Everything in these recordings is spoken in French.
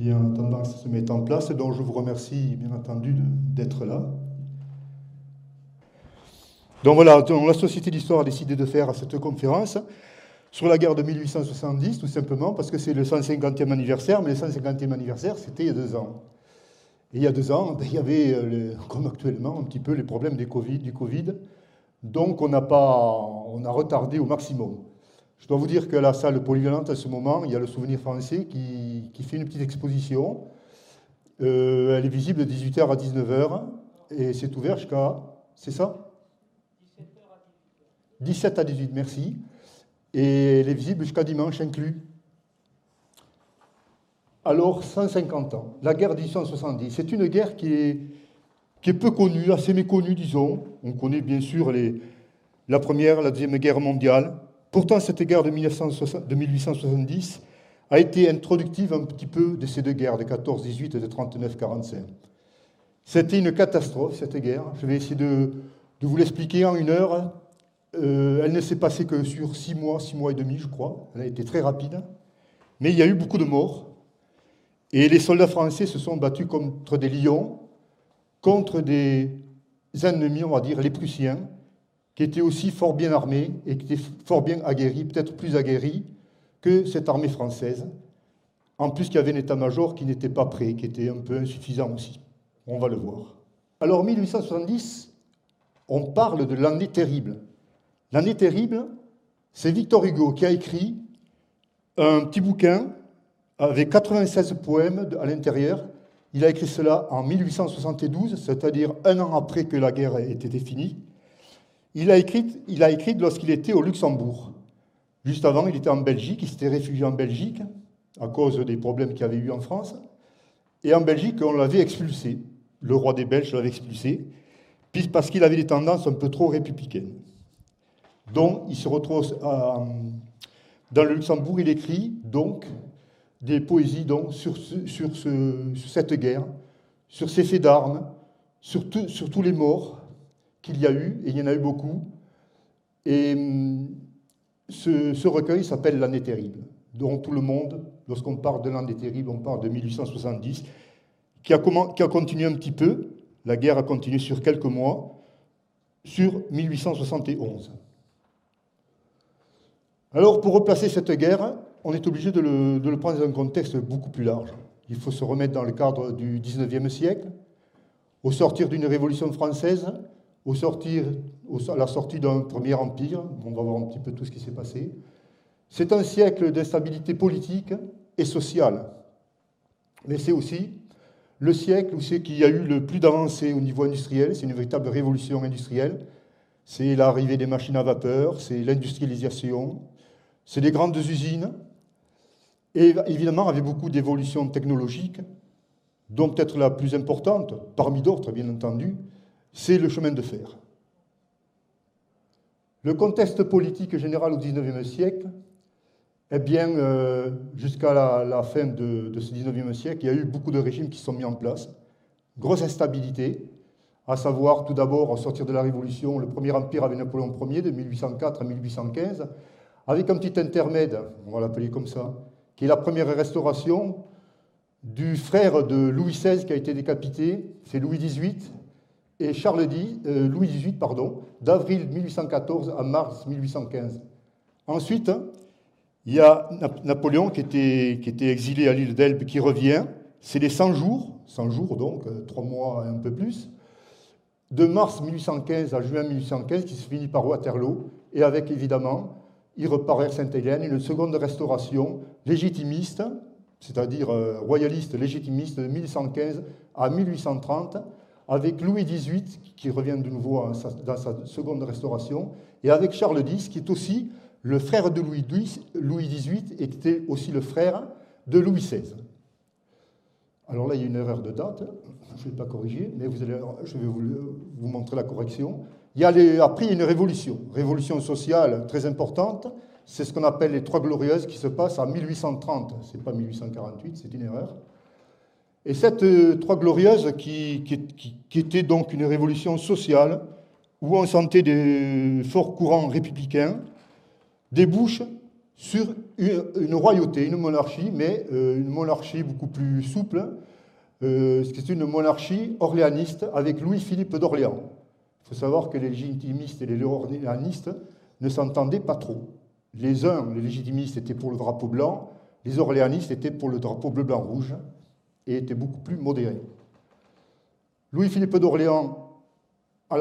bien attendant que ça se mette en place, donc je vous remercie bien entendu d'être là. Donc voilà, la Société d'Histoire a décidé de faire cette conférence sur la guerre de 1870, tout simplement, parce que c'est le 150e anniversaire, mais le 150e anniversaire, c'était il y a 2 ans. Et il y a 2 ans, il y avait, comme actuellement, un petit peu les problèmes du Covid. Donc on a retardé au maximum. Je dois vous dire que la salle polyvalente, à ce moment, il y a le Souvenir français qui fait une petite exposition. Elle est visible de 18h à 19h, et c'est ouvert jusqu'à... C'est ça 17 à 18, merci. Et elle est visible jusqu'à dimanche inclus. Alors, 150 ans, la guerre de 1870, c'est une guerre qui est peu connue, assez méconnue, disons. On connaît bien sûr la Première, la Deuxième Guerre mondiale. Pourtant, cette guerre de 1870 a été introductive un petit peu de ces deux guerres, de 14-18 et de 39-45. C'était une catastrophe, cette guerre. Je vais essayer de vous l'expliquer en 1 heure. Elle ne s'est passée que sur 6 mois et demi, je crois. Elle a été très rapide. Mais il y a eu beaucoup de morts. Et les soldats français se sont battus contre des lions, contre des ennemis, on va dire, les Prussiens, qui étaient aussi fort bien armés et qui étaient fort bien aguerris, peut-être plus aguerris que cette armée française. En plus, qu'il y avait un état-major qui n'était pas prêt, qui était un peu insuffisant aussi. On va le voir. Alors, 1870, on parle de l'année terrible. L'année terrible, c'est Victor Hugo qui a écrit un petit bouquin avec 96 poèmes à l'intérieur. Il a écrit cela en 1872, c'est-à-dire 1 an après que la guerre ait été finie. Il a écrit lorsqu'il était au Luxembourg. Juste avant, il était en Belgique, il s'était réfugié en Belgique à cause des problèmes qu'il y avait eu en France. Et en Belgique, on l'avait expulsé. Le roi des Belges l'avait expulsé, parce qu'il avait des tendances un peu trop républicaines. Donc, il se retrouve dans le Luxembourg, il écrit donc des poésies donc, sur cette guerre, sur ces faits d'armes, sur tous les morts qu'il y a eu, et il y en a eu beaucoup. Et ce recueil s'appelle L'année terrible, dont tout le monde, lorsqu'on parle de l'année terrible, on parle de 1870, qui a continué un petit peu, la guerre a continué sur quelques mois, sur 1871. Alors, pour replacer cette guerre, on est obligé de le prendre dans un contexte beaucoup plus large. Il faut se remettre dans le cadre du XIXe siècle, au sortir d'une révolution française, à la sortie d'un premier empire. On va voir un petit peu tout ce qui s'est passé. C'est un siècle d'instabilité politique et sociale. Mais c'est aussi le siècle où c'est qu'il y a eu le plus d'avancées au niveau industriel. C'est une véritable révolution industrielle. C'est l'arrivée des machines à vapeur, c'est l'industrialisation, c'est des grandes usines, et évidemment avec beaucoup d'évolutions technologiques, dont peut-être la plus importante, parmi d'autres bien entendu, c'est le chemin de fer. Le contexte politique général au XIXe siècle, eh bien, jusqu'à la fin de ce XIXe siècle, il y a eu beaucoup de régimes qui se sont mis en place, grosse instabilité, à savoir tout d'abord, au sortir de la Révolution, le premier empire avec Napoléon Ier de 1804 à 1815, avec un petit intermède, on va l'appeler comme ça, qui est la première restauration du frère de Louis XVI qui a été décapité, c'est Louis XVIII, et Louis XVIII, d'avril 1814 à mars 1815. Ensuite, il y a Napoléon qui était exilé à l'île d'Elbe qui revient, c'est les 100 jours donc, 3 mois et un peu plus, de mars 1815 à juin 1815, qui se finit par Waterloo, et avec, évidemment, il repart vers Sainte-Hélène, une seconde restauration légitimiste, c'est-à-dire royaliste légitimiste, de 1115 à 1830, avec Louis XVIII, qui revient de nouveau dans sa seconde restauration, et avec Charles X, qui est aussi le frère de Louis XVIII, et qui était aussi le frère de Louis XVI. Alors là, il y a une erreur de date, je ne vais pas corriger, mais je vais vous montrer la correction. Après, il y a une révolution sociale très importante, c'est ce qu'on appelle les Trois Glorieuses, qui se passe en 1830, ce n'est pas 1848, c'est une erreur. Et cette Trois Glorieuses, qui était donc une révolution sociale, où on sentait des forts courants républicains, débouche sur une royauté, une monarchie, mais une monarchie beaucoup plus souple. C'est une monarchie orléaniste avec Louis-Philippe d'Orléans. Il faut savoir que les légitimistes et les orléanistes ne s'entendaient pas trop. Les légitimistes, étaient pour le drapeau blanc, les orléanistes étaient pour le drapeau bleu-blanc-rouge et étaient beaucoup plus modérés. Louis-Philippe d'Orléans, il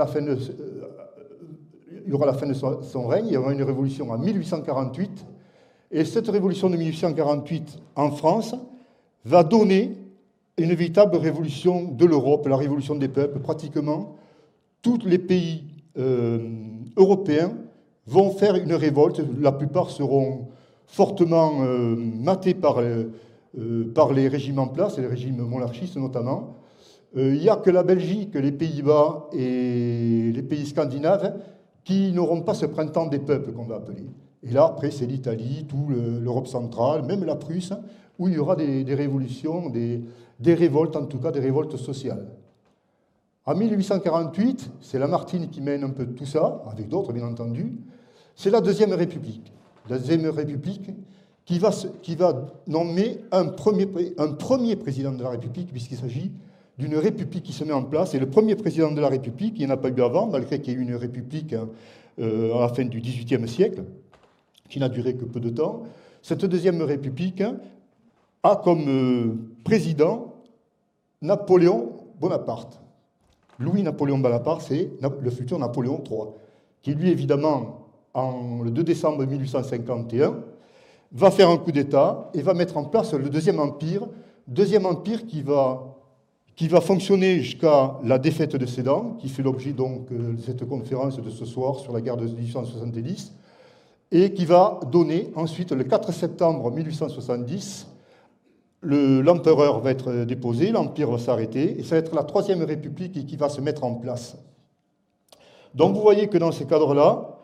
y aura la fin de son règne, il y aura une révolution en 1848, et cette révolution de 1848 en France va donner une véritable révolution de l'Europe, la révolution des peuples. Pratiquement tous les pays européens vont faire une révolte. La plupart seront fortement matés par les régimes en place, et les régimes monarchistes notamment. Il n'y a que la Belgique, les Pays-Bas et les pays scandinaves qui n'auront pas ce printemps des peuples qu'on va appeler. Et là, après, c'est l'Italie, toute l'Europe centrale, même la Prusse, où il y aura des révolutions, des révoltes, en tout cas des révoltes sociales. En 1848, c'est Lamartine qui mène un peu tout ça, avec d'autres bien entendu. C'est la Deuxième République. La Deuxième République qui va nommer un premier président de la République, puisqu'il s'agit d'une république qui se met en place. Et le premier président de la République, il n'y en a pas eu avant, malgré qu'il y ait eu une république à la fin du XVIIIe siècle, qui n'a duré que peu de temps. Cette Deuxième République a comme président Napoléon Bonaparte. Louis-Napoléon Bonaparte, c'est le futur Napoléon III, qui lui, évidemment, le 2 décembre 1851, va faire un coup d'État et va mettre en place le Deuxième Empire qui va fonctionner jusqu'à la défaite de Sedan, qui fait l'objet donc de cette conférence de ce soir sur la guerre de 1870, et qui va donner ensuite, le 4 septembre 1870, l'empereur va être déposé, l'empire va s'arrêter, et ça va être la Troisième République qui va se mettre en place. Donc vous voyez que dans ces cadres-là,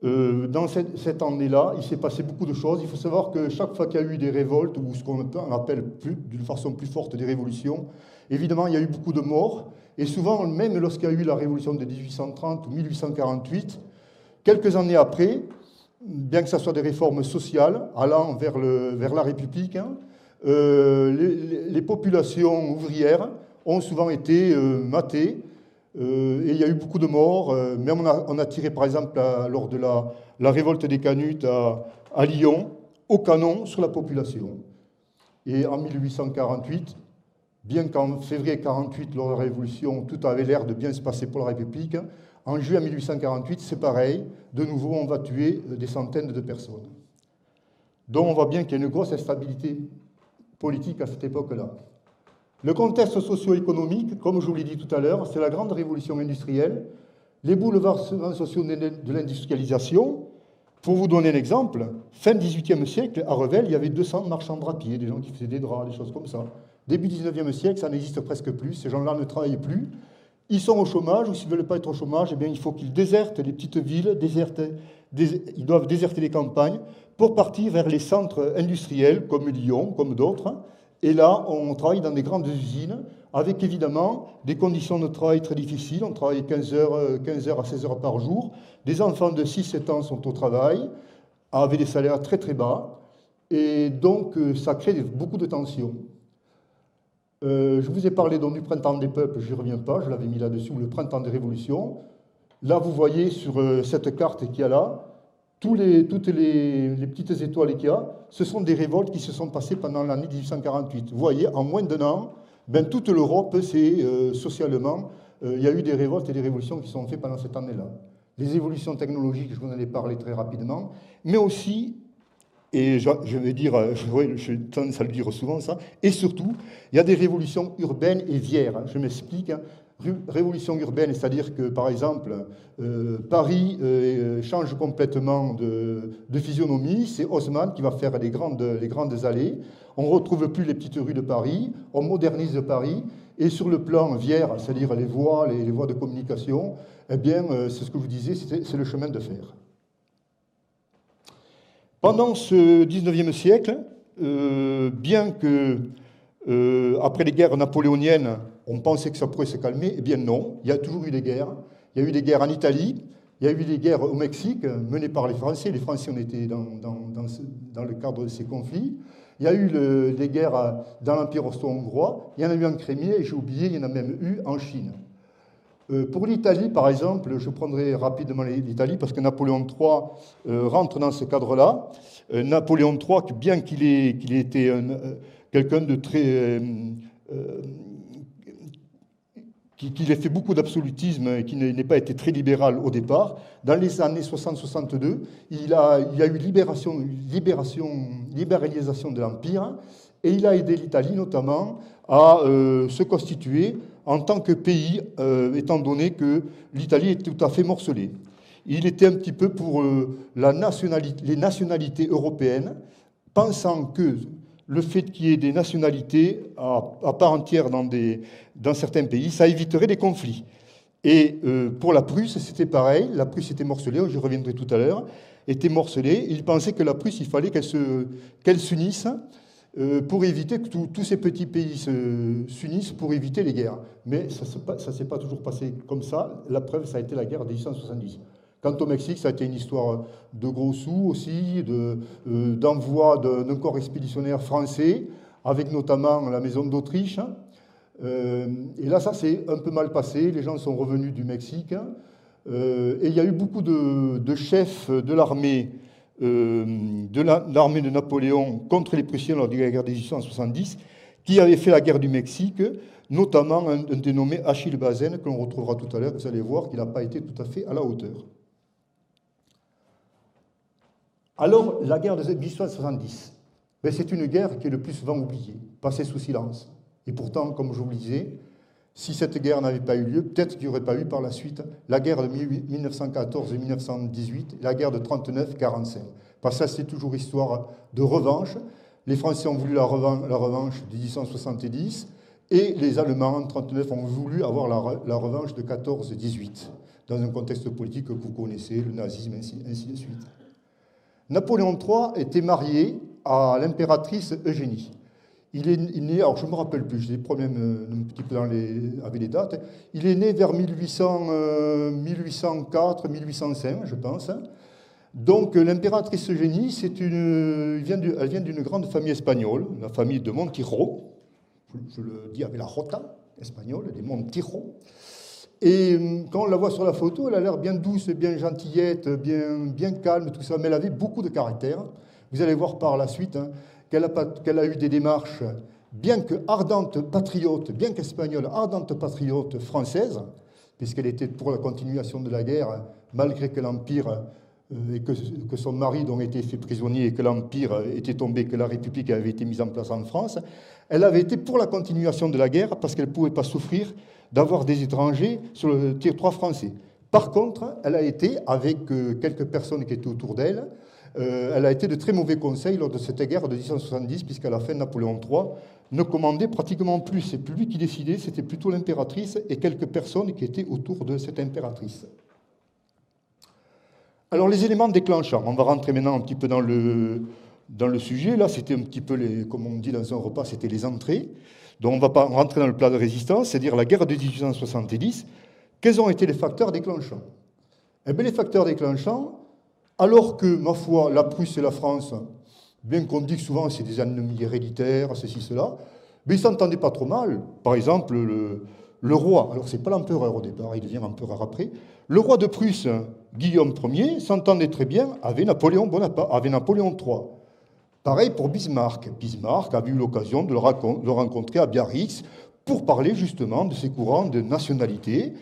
dans cette année-là, il s'est passé beaucoup de choses. Il faut savoir que chaque fois qu'il y a eu des révoltes, ou ce qu'on appelle d'une façon plus forte des révolutions, évidemment, il y a eu beaucoup de morts. Et souvent, même lorsqu'il y a eu la révolution de 1830 ou 1848, quelques années après, bien que ce soit des réformes sociales allant vers la République, les populations ouvrières ont souvent été matées. Et il y a eu beaucoup de morts. Même on a tiré, par exemple, lors de la révolte des Canuts à Lyon, au canon sur la population. Et en 1848, bien qu'en février 1948, lors de la Révolution, tout avait l'air de bien se passer pour la République, en juillet 1848, c'est pareil. De nouveau, on va tuer des centaines de personnes. Donc on voit bien qu'il y a une grosse instabilité politique à cette époque-là. Le contexte socio-économique, comme je vous l'ai dit tout à l'heure, c'est la grande révolution industrielle, les bouleversements sociaux de l'industrialisation. Pour vous donner un exemple, fin XVIIIe siècle, à Revel, il y avait 200 marchands drapiers, des gens qui faisaient des draps, des choses comme ça. Début XIXe siècle, ça n'existe presque plus, ces gens-là ne travaillent plus. Ils sont au chômage, ou s'ils ne veulent pas être au chômage, eh bien, il faut qu'ils désertent les petites villes, ils doivent déserter les campagnes pour partir vers les centres industriels, comme Lyon, comme d'autres. Et là, on travaille dans des grandes usines, avec évidemment des conditions de travail très difficiles. On travaille 15 heures à 16 heures par jour. Des enfants de 6-7 ans sont au travail, avec des salaires très très bas. Et donc, ça crée beaucoup de tensions. Je vous ai parlé donc du printemps des peuples, je n'y reviens pas, je l'avais mis là-dessus, le printemps des révolutions. Là, vous voyez sur cette carte qu'il y a là, toutes les petites étoiles qu'il y a, ce sont des révoltes qui se sont passées pendant l'année 1848. Vous voyez, en moins d'un an, toute l'Europe, socialement, il y a eu des révoltes et des révolutions qui sont faites pendant cette année-là. Les évolutions technologiques, je vous en ai parlé très rapidement, mais aussi, et je vais dire, je tendance à le dire souvent ça, et surtout, il y a des révolutions urbaines et vières. Je m'explique. Révolution urbaine, c'est-à-dire que, par exemple, Paris change complètement de physionomie. C'est Haussmann qui va faire les grandes allées. On ne retrouve plus les petites rues de Paris. On modernise Paris. Et sur le plan vière, c'est-à-dire les voies de communication, eh bien, c'est ce que je vous disais, c'est le chemin de fer. Pendant ce XIXe siècle, bien que après les guerres napoléoniennes, on pensait que ça pourrait se calmer, eh bien non, il y a toujours eu des guerres. Il y a eu des guerres en Italie, Il y a eu des guerres au Mexique menées par les Français. Les Français ont été dans le cadre de ces conflits. Il y a eu des guerres dans l'Empire austro-hongrois. Il y en a eu en Crimée, et j'ai oublié, il y en a même eu en Chine. Pour l'Italie, par exemple, je prendrai rapidement l'Italie parce que Napoléon III rentre dans ce cadre-là. Napoléon III, bien qu'il ait été quelqu'un de très... qu'il ait fait beaucoup d'absolutisme et qu'il n'ait pas été très libéral au départ, dans les années 60-62, il y a eu libéralisation de l'Empire et il a aidé l'Italie notamment à se constituer en tant que pays, étant donné que l'Italie est tout à fait morcelée. Il était un petit peu pour les nationalités européennes, pensant que le fait qu'il y ait des nationalités à part entière dans certains pays, ça éviterait des conflits. Et pour la Prusse, c'était pareil. La Prusse était morcelée, j'y reviendrai tout à l'heure, était morcelée. Il pensait que la Prusse, il fallait qu'elle s'unisse pour éviter que tous ces petits pays s'unissent pour éviter les guerres. Mais ça ne s'est pas toujours passé comme ça. La preuve, ça a été la guerre de 1870. Quant au Mexique, ça a été une histoire de gros sous aussi, d'envoi d'un corps expéditionnaire français, avec notamment la maison d'Autriche. Et là, ça s'est un peu mal passé. Les gens sont revenus du Mexique. Et il y a eu beaucoup de chefs de l'armée de Napoléon contre les Prussiens lors de la guerre de 1870, qui avaient fait la guerre du Mexique, notamment un dénommé Achille Bazaine, que l'on retrouvera tout à l'heure. Vous allez voir qu'il n'a pas été tout à fait à la hauteur. Alors, la guerre de 1870, ben, c'est une guerre qui est le plus souvent oubliée, passée sous silence. Et pourtant, comme je vous le disais, si cette guerre n'avait pas eu lieu, peut-être qu'il n'y aurait pas eu par la suite la guerre de 1914 et 1918, la guerre de 39-45. Parce que ça, c'est toujours histoire de revanche. Les Français ont voulu la revanche de 1870 et les Allemands, en 1939, ont voulu avoir la revanche de 14-18, dans un contexte politique que vous connaissez, le nazisme, ainsi de suite. Napoléon III était marié à l'impératrice Eugénie. Il est né, alors je ne me rappelle plus, j'ai des problèmes un petit peu avec les dates. Il est né vers 1804-1805, je pense. Donc l'impératrice Eugénie, elle vient d'une grande famille espagnole, la famille de Montijo. Je le dis avec la jota espagnole, des Montijo. Et quand on la voit sur la photo, elle a l'air bien douce, bien gentillette, bien calme, tout ça, mais elle avait beaucoup de caractère. Vous allez voir par la suite qu'elle a eu des démarches, bien que ardente patriote, bien qu'espagnole, ardente patriote française, puisqu'elle était pour la continuation de la guerre, malgré que l'Empire et que son mari dont été fait prisonnier et que l'Empire était tombé, que la République avait été mise en place en France, elle avait été pour la continuation de la guerre parce qu'elle ne pouvait pas souffrir d'avoir des étrangers sur le territoire français. Par contre, elle a été, avec quelques personnes qui étaient autour d'elle, elle a été de très mauvais conseils lors de cette guerre de 1870, puisqu'à la fin, Napoléon III ne commandait pratiquement plus. C'est plus lui qui décidait, c'était plutôt l'impératrice et quelques personnes qui étaient autour de cette impératrice. Alors, les éléments déclenchants, on va rentrer maintenant un petit peu dans le sujet. Là, c'était un petit peu, comme on dit dans un repas, c'était les entrées. Donc, on ne va pas rentrer dans le plat de résistance, c'est-à-dire la guerre de 1870. Quels ont été les facteurs déclenchants? Eh bien, les facteurs déclenchants, alors que, ma foi, la Prusse et la France, bien qu'on dise souvent c'est des ennemis héréditaires, ceci, cela, mais ils ne s'entendaient pas trop mal. Par exemple, le roi, alors c'est pas l'empereur au départ, il devient empereur après, le roi de Prusse, Guillaume Ier, s'entendait très bien avec Napoléon III. Pareil pour Bismarck. Bismarck avait eu l'occasion de le rencontrer à Biarritz pour parler justement de ces courants de nationalité.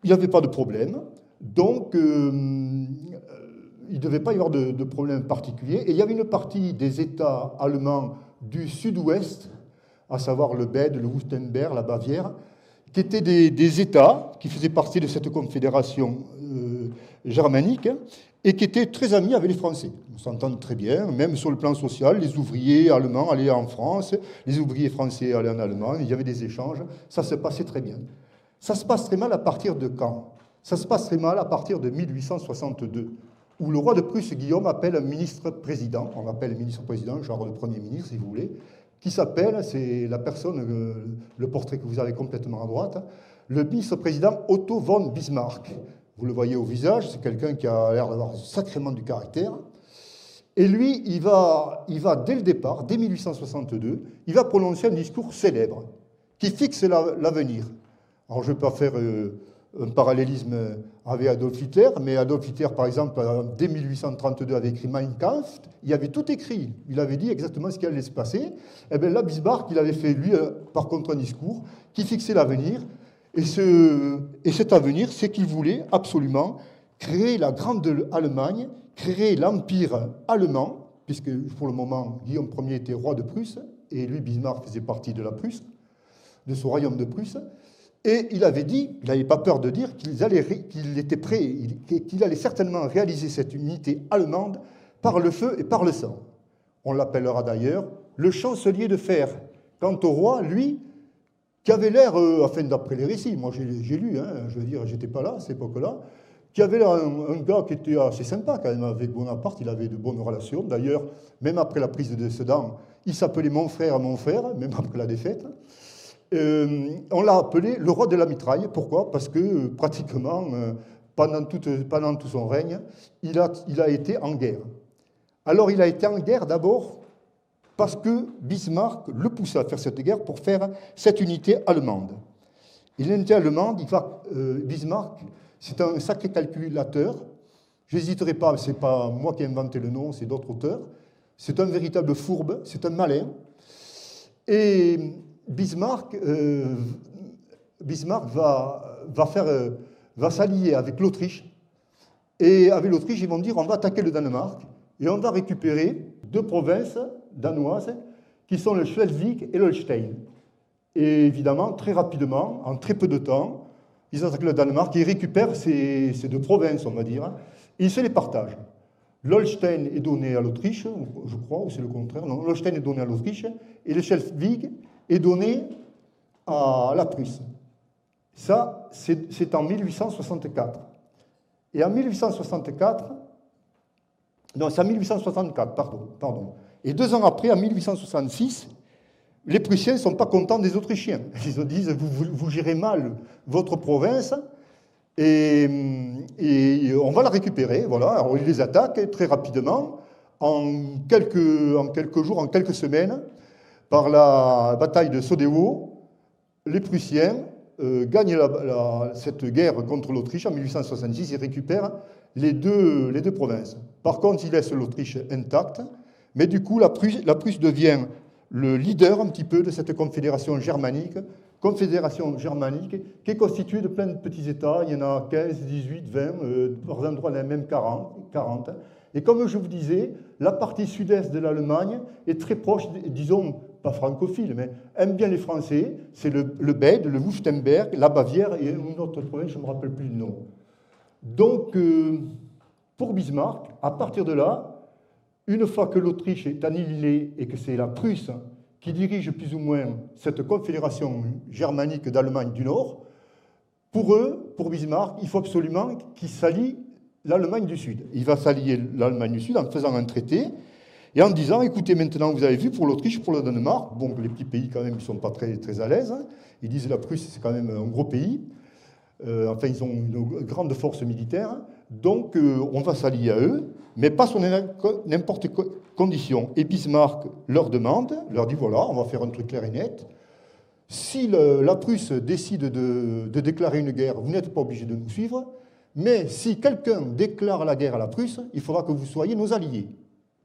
Il n'y avait pas de problème, donc il ne devait pas y avoir de problème particulier. Et il y avait une partie des États allemands du sud-ouest, à savoir le Bède, le Wurtemberg, la Bavière, qui étaient des États qui faisaient partie de cette confédération germanique et qui étaient très amis avec les Français. On s'entend très bien, même sur le plan social, les ouvriers allemands allaient en France, les ouvriers français allaient en Allemagne, il y avait des échanges, ça se passait très bien. Ça se passe très mal à partir de quand? Ça se passe très mal à partir de 1862, où le roi de Prusse, Guillaume, appelle un ministre-président, on l'appelle ministre-président, genre le premier ministre si vous voulez, qui s'appelle, c'est la personne, le portrait que vous avez complètement à droite, le ministre-président Otto von Bismarck. Vous le voyez au visage, c'est quelqu'un qui a l'air d'avoir sacrément du caractère. Et lui, il va dès le départ, dès 1862, il va prononcer un discours célèbre qui fixe l'avenir. Alors je ne vais pas faire un parallélisme avec Adolf Hitler, mais Adolf Hitler, par exemple, dès 1832 avait écrit Mein Kampf, il avait tout écrit, il avait dit exactement ce qui allait se passer. Et bien là, Bismarck, il avait fait, lui, par contre, un discours qui fixait l'avenir. Et cet avenir, c'est qu'il voulait absolument créer la grande Allemagne, créer l'empire allemand, puisque pour le moment, Guillaume Ier était roi de Prusse, et lui, Bismarck, faisait partie de la Prusse, de ce royaume de Prusse. Et il avait dit, il n'avait pas peur de dire qu'il était prêt, qu'il allait certainement réaliser cette unité allemande par le feu et par le sang. On l'appellera d'ailleurs le chancelier de fer. Quant au roi, lui, qui avait l'air, enfin d'après les récits, moi j'ai lu, hein, je veux dire, j'étais pas là à cette époque-là, qui avait l'air un gars qui était assez sympa quand même avec Bonaparte, il avait de bonnes relations. D'ailleurs, même après la prise de Sedan, il s'appelait mon frère, même après la défaite. On l'a appelé le roi de la mitraille. Pourquoi? Parce que pratiquement, pendant tout son règne, il a été en guerre. Alors il a été en guerre d'abord parce que Bismarck le poussait à faire cette guerre pour faire cette unité allemande. Et l'unité allemande, Bismarck, c'est un sacré calculateur. Je n'hésiterai pas, ce n'est pas moi qui ai inventé le nom, c'est d'autres auteurs. C'est un véritable fourbe, c'est un malin. Et Bismarck va s'allier avec l'Autriche. Et avec l'Autriche, ils vont dire on va attaquer le Danemark et on va récupérer deux provinces danoises qui sont le Schleswig et l'Holstein. Et évidemment, très rapidement, en très peu de temps, ils attaquent le Danemark et ils récupèrent ces deux provinces, on va dire, et ils se les partagent. L'Holstein est donné à l'Autriche, je crois, ou c'est le contraire. Non, l'Holstein est donné à l'Autriche et le Schleswig est donné à la Prusse. Ça, c'est en 1864. Et en 1864, non, c'est en 1864, pardon. Et 2 ans après, en 1866, les Prussiens ne sont pas contents des Autrichiens. Ils se disent, vous gérez mal votre province et on va la récupérer. Voilà. Alors ils les attaquent très rapidement, en quelques jours, en quelques semaines, par la bataille de Sodewo. Les Prussiens gagnent cette guerre contre l'Autriche en 1866 et récupèrent les deux provinces. Par contre, ils laissent l'Autriche intacte, mais du coup, la Prusse devient le leader un petit peu de cette confédération germanique qui est constituée de plein de petits États. Il y en a 15, 18, 20, par endroits, il y en a même 40. Et comme je vous disais, la partie sud-est de l'Allemagne est très proche, disons, pas francophile, mais aime bien les Français. C'est le Bède, le Wurtemberg, la Bavière et une autre province, je ne me rappelle plus le nom. Donc, pour Bismarck, à partir de là, une fois que l'Autriche est annihilée et que c'est la Prusse qui dirige plus ou moins cette confédération germanique d'Allemagne du Nord, pour Bismarck, il faut absolument qu'il s'allie l'Allemagne du Sud. Il va s'allier l'Allemagne du Sud en faisant un traité et en disant, écoutez, maintenant, vous avez vu, pour l'Autriche, pour le Danemark, bon, les petits pays, quand même, ils ne sont pas très, très à l'aise. Ils disent, la Prusse, c'est quand même un gros pays. Enfin, ils ont une grande force militaire. Donc, on va s'allier à eux, mais pas sur n'importe quelle condition. Et Bismarck leur dit, voilà, on va faire un truc clair et net. Si la Prusse décide de déclarer une guerre, vous n'êtes pas obligé de nous suivre. Mais si quelqu'un déclare la guerre à la Prusse, il faudra que vous soyez nos alliés.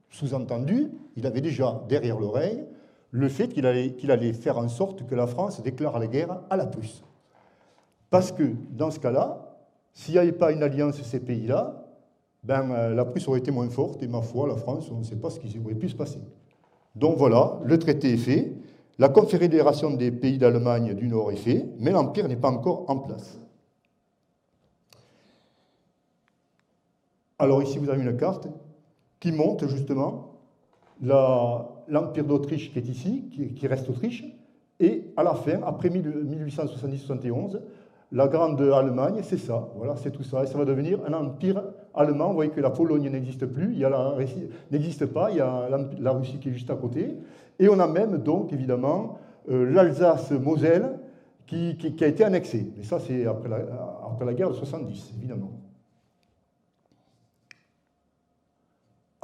Sous-entendu, il avait déjà derrière l'oreille le fait qu'il allait faire en sorte que la France déclare la guerre à la Prusse. Parce que, dans ce cas-là, s'il n'y avait pas une alliance de ces pays-là, la Prusse aurait été moins forte, et ma foi, la France, on ne sait pas ce qui aurait pu se passer. Donc voilà, le traité est fait, la confédération des pays d'Allemagne du Nord est faite, mais l'Empire n'est pas encore en place. Alors ici, vous avez une carte qui montre justement l'Empire d'Autriche qui est ici, qui reste Autriche, et à la fin, après 1870-71, la Grande Allemagne, c'est ça, voilà, c'est tout ça, et ça va devenir un empire allemand. Vous voyez que la Pologne n'existe plus, n'existe pas, il y a la Russie qui est juste à côté, et on a même donc évidemment l'Alsace-Moselle qui a été annexée. Mais ça, c'est après la guerre de 70, évidemment.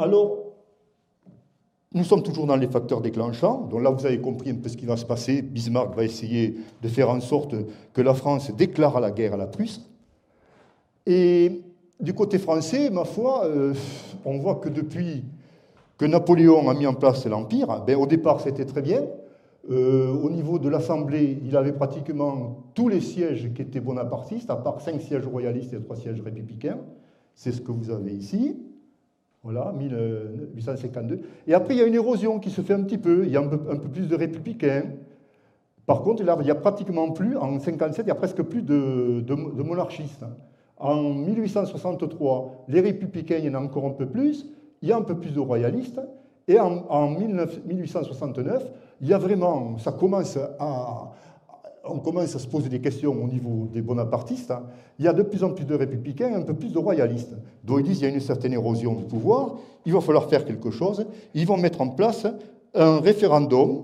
Alors, nous sommes toujours dans les facteurs déclenchants. Donc là, vous avez compris un peu ce qui va se passer. Bismarck va essayer de faire en sorte que la France déclare la guerre à la Prusse. Et du côté français, ma foi, on voit que depuis que Napoléon a mis en place l'Empire, ben, au départ, c'était très bien. Au niveau de l'Assemblée, il avait pratiquement tous les sièges qui étaient bonapartistes, à part 5 sièges royalistes et 3 sièges républicains. C'est ce que vous avez ici. Voilà, 1852. Et après, il y a une érosion qui se fait un petit peu. Il y a un peu plus de républicains. Par contre, là, il n'y a pratiquement plus, en 1957, il n'y a presque plus de monarchistes. En 1863, les républicains, il y en a encore un peu plus. Il y a un peu plus de royalistes. Et en 1869, il y a vraiment, on commence à se poser des questions au niveau des bonapartistes. Il y a de plus en plus de républicains et un peu plus de royalistes. Donc ils disent qu'il y a une certaine érosion du pouvoir, il va falloir faire quelque chose. Ils vont mettre en place un référendum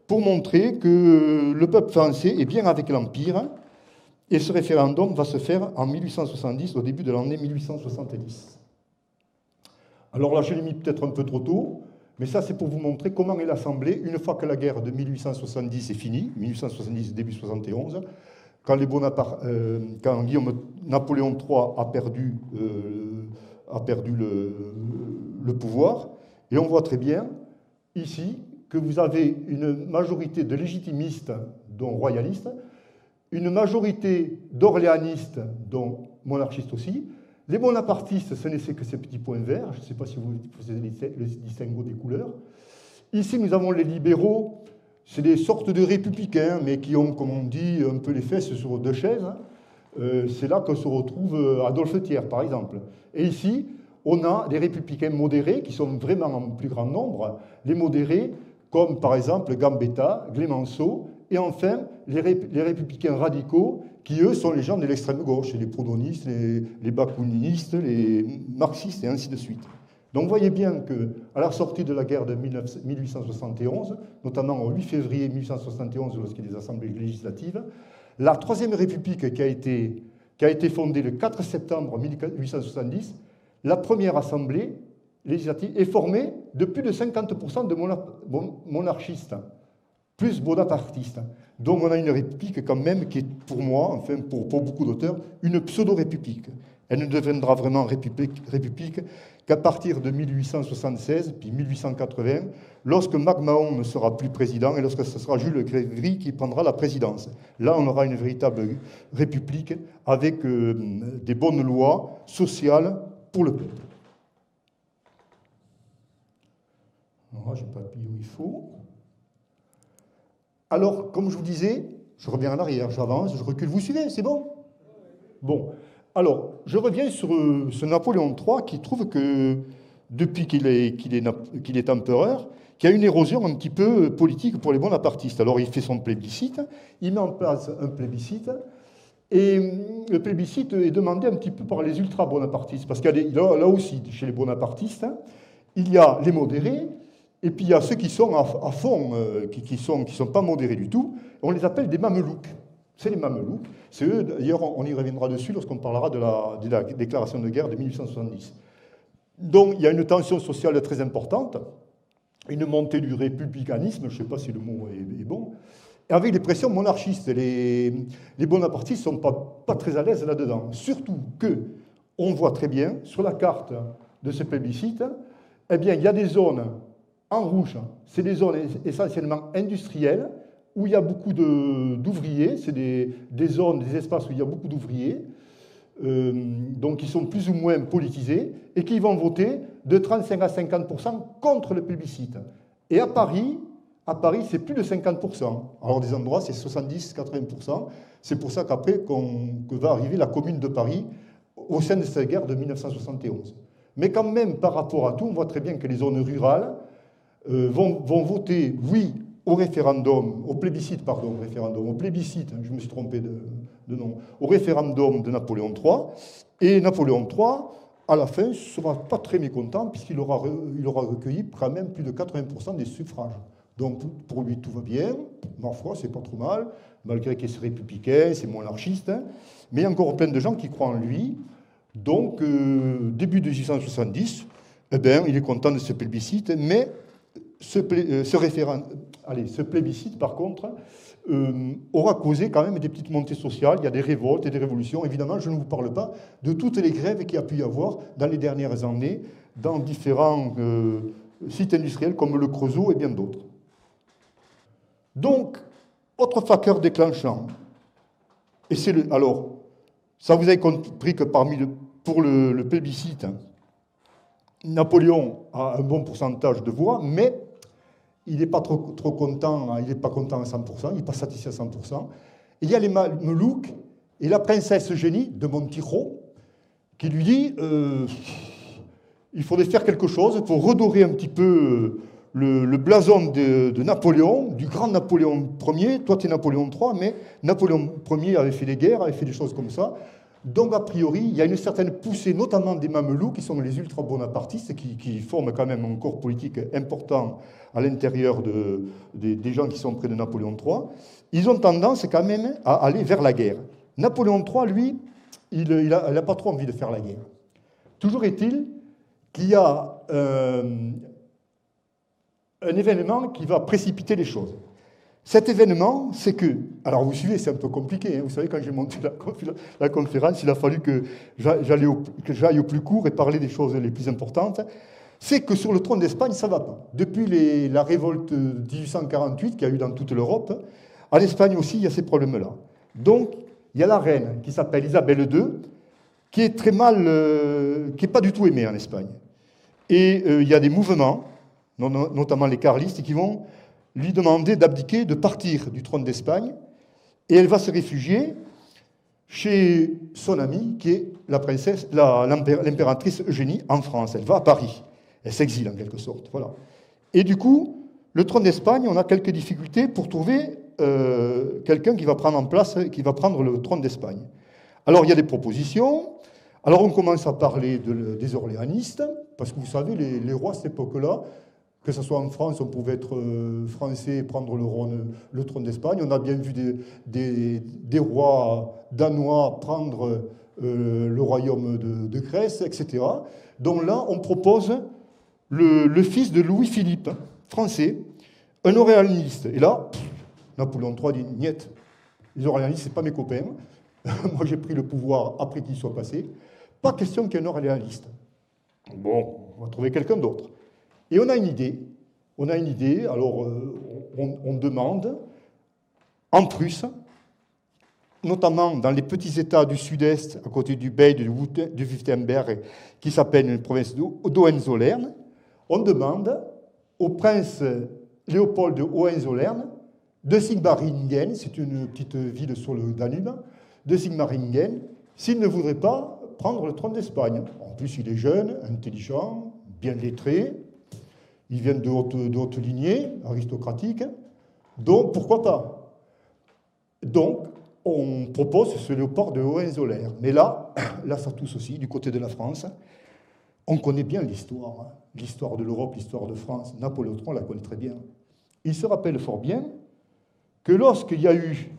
pour montrer que le peuple français est bien avec l'Empire. Et ce référendum va se faire en 1870, au début de l'année 1870. Alors là, je l'ai mis peut-être un peu trop tôt, mais ça, c'est pour vous montrer comment est l'Assemblée, une fois que la guerre de 1870 est finie, 1870, début 71, quand Napoléon III a perdu le pouvoir. Et on voit très bien, ici, que vous avez une majorité de légitimistes, dont royalistes, une majorité d'orléanistes, dont monarchistes aussi. Les bonapartistes, ce n'est que ces petits points verts. Je ne sais pas si vous faisiez le distinguo des couleurs. Ici, nous avons les libéraux. C'est des sortes de républicains, mais qui ont, comme on dit, un peu les fesses sur 2 chaises. C'est là que se retrouve Adolphe Thiers, par exemple. Et ici, on a des républicains modérés, qui sont vraiment en plus grand nombre. Les modérés, comme par exemple Gambetta, Clemenceau, et enfin, les républicains radicaux, qui eux sont les gens de l'extrême gauche, les proudhonistes, les bakunistes, les marxistes, et ainsi de suite. Donc vous voyez bien qu'à la sortie de la guerre de 1871, notamment au 8 février 1871, lorsqu'il y a des assemblées législatives, la Troisième République qui a été fondée le 4 septembre 1870, la première assemblée législative est formée de plus de 50% de monarchistes, plus bonapartistes. Donc on a une république quand même qui est pour moi, enfin pour beaucoup d'auteurs, une pseudo-république. Elle ne deviendra vraiment république qu'à partir de 1876, puis 1880, lorsque MacMahon ne sera plus président et lorsque ce sera Jules Grévy qui prendra la présidence. Là, on aura une véritable république avec des bonnes lois sociales pour le peuple. Alors, je n'ai pas appuyé où il faut. Alors, comme je vous disais, je reviens en arrière, j'avance, je recule, vous suivez, c'est bon? Bon. Alors, je reviens sur ce Napoléon III qui trouve que, depuis qu'il est empereur, qu'il y a une érosion un petit peu politique pour les bonapartistes. Alors, il fait son plébiscite, il met en place un plébiscite, et le plébiscite est demandé un petit peu par les ultra-bonapartistes, parce qu'il y a là aussi, chez les bonapartistes, il y a les modérés, et puis il y a ceux qui sont à fond, qui sont pas modérés du tout, on les appelle des mamelouks. C'est les mamelouks. C'est eux, d'ailleurs, on y reviendra dessus lorsqu'on parlera de la déclaration de guerre de 1870. Donc, il y a une tension sociale très importante, une montée du républicanisme, je ne sais pas si le mot est bon, et avec des pressions monarchistes. Les bonapartistes ne sont pas très à l'aise là-dedans. Surtout qu'on voit très bien, sur la carte de ce plébiscite, eh bien, il y a des zones en rouge, c'est des zones essentiellement industrielles, où il y a beaucoup d'ouvriers, c'est des zones, des espaces où il y a beaucoup d'ouvriers, donc qui sont plus ou moins politisés, et qui vont voter de 35 à 50% contre le plébiscite. Et à Paris, c'est plus de 50%. Alors des endroits, c'est 70-80%. C'est pour ça qu'après, que va arriver la Commune de Paris au sein de cette guerre de 1971. Mais quand même, par rapport à tout, on voit très bien que les zones rurales vont voter oui au référendum, au plébiscite, je me suis trompé de nom, au référendum de Napoléon III. Et Napoléon III, à la fin, ne sera pas très mécontent, puisqu'il aura recueilli quand même plus de 80% des suffrages. Donc pour lui, tout va bien, ma foi, c'est pas trop mal, malgré qu'il est républicain, c'est monarchiste, hein. Mais il y a encore plein de gens qui croient en lui. Donc, début de 1870, eh bien, il est content de ce plébiscite, mais ce plébiscite, par contre, aura causé quand même des petites montées sociales, il y a des révoltes et des révolutions. Évidemment, je ne vous parle pas de toutes les grèves qu'il y a pu y avoir dans les dernières années dans différents sites industriels comme le Creusot et bien d'autres. Donc, autre facteur déclenchant, et c'est alors, ça vous avez compris que pour le plébiscite, Napoléon a un bon pourcentage de voix, mais il n'est pas trop content, il n'est pas content à 100%, il n'est pas satisfait à 100%. Il y a les Mamelouks et la princesse Eugénie de Montijo qui lui dit il faudrait faire quelque chose pour redorer un petit peu le blason de Napoléon, du grand Napoléon Ier. Toi, tu es Napoléon III, mais Napoléon Ier avait fait des guerres, avait fait des choses comme ça. Donc, a priori, il y a une certaine poussée, notamment des Mamelouks, qui sont les ultra-bonapartistes, qui forment quand même un corps politique important à l'intérieur des gens qui sont près de Napoléon III. Ils ont tendance quand même à aller vers la guerre. Napoléon III, lui, il n'a pas trop envie de faire la guerre. Toujours est-il qu'il y a un événement qui va précipiter les choses. Cet événement, c'est que, alors vous suivez, c'est un peu compliqué, hein, vous savez, quand j'ai monté la conférence, il a fallu que j'aille au plus court et parler des choses les plus importantes, c'est que sur le trône d'Espagne, ça ne va pas. Depuis la révolte 1848 qu'il y a eu dans toute l'Europe, en Espagne aussi, il y a ces problèmes-là. Donc, il y a la reine qui s'appelle Isabelle II, qui est très mal, qui n'est pas du tout aimée en Espagne. Et il y a des mouvements, notamment les carlistes, qui vont lui demander d'abdiquer, de partir du trône d'Espagne, et elle va se réfugier chez son amie, qui est l'impératrice Eugénie, en France. Elle va à Paris. Elle s'exile, en quelque sorte. Voilà. Et du coup, le trône d'Espagne, on a quelques difficultés pour trouver quelqu'un qui va prendre le trône d'Espagne. Alors, il y a des propositions. Alors, on commence à parler des orléanistes, parce que vous savez, les rois, à cette époque-là, que ce soit en France, on pouvait être français et prendre le trône d'Espagne. On a bien vu des rois danois prendre le royaume de Grèce, etc. Donc là, on propose le fils de Louis-Philippe, français, un orléaniste. Et là, Napoléon III dit « Niet, les orléanistes, ce n'est pas mes copains. Moi, j'ai pris le pouvoir après qu'il soit passé. Pas question qu'il y ait un orléaniste. Bon, on va trouver quelqu'un d'autre. » Et on a une idée, alors on demande, en Prusse, notamment dans les petits États du sud-est, à côté du Bay, du Württemberg, qui s'appelle une province d'Hohenzollern, on demande au prince Léopold de Hohenzollern de Sigmaringen, c'est une petite ville sur le Danube, de Sigmaringen, s'il ne voudrait pas prendre le trône d'Espagne. En plus, il est jeune, intelligent, bien lettré. Ils viennent de haute lignée, aristocratique. Donc, pourquoi pas? Donc, on propose ce Léopold de Hohenzollern. Mais là, ça touche aussi, du côté de la France. On connaît bien l'histoire. Hein. L'histoire de l'Europe, l'histoire de France. Napoléon III la connaît très bien. Il se rappelle fort bien que lorsqu'il y a eu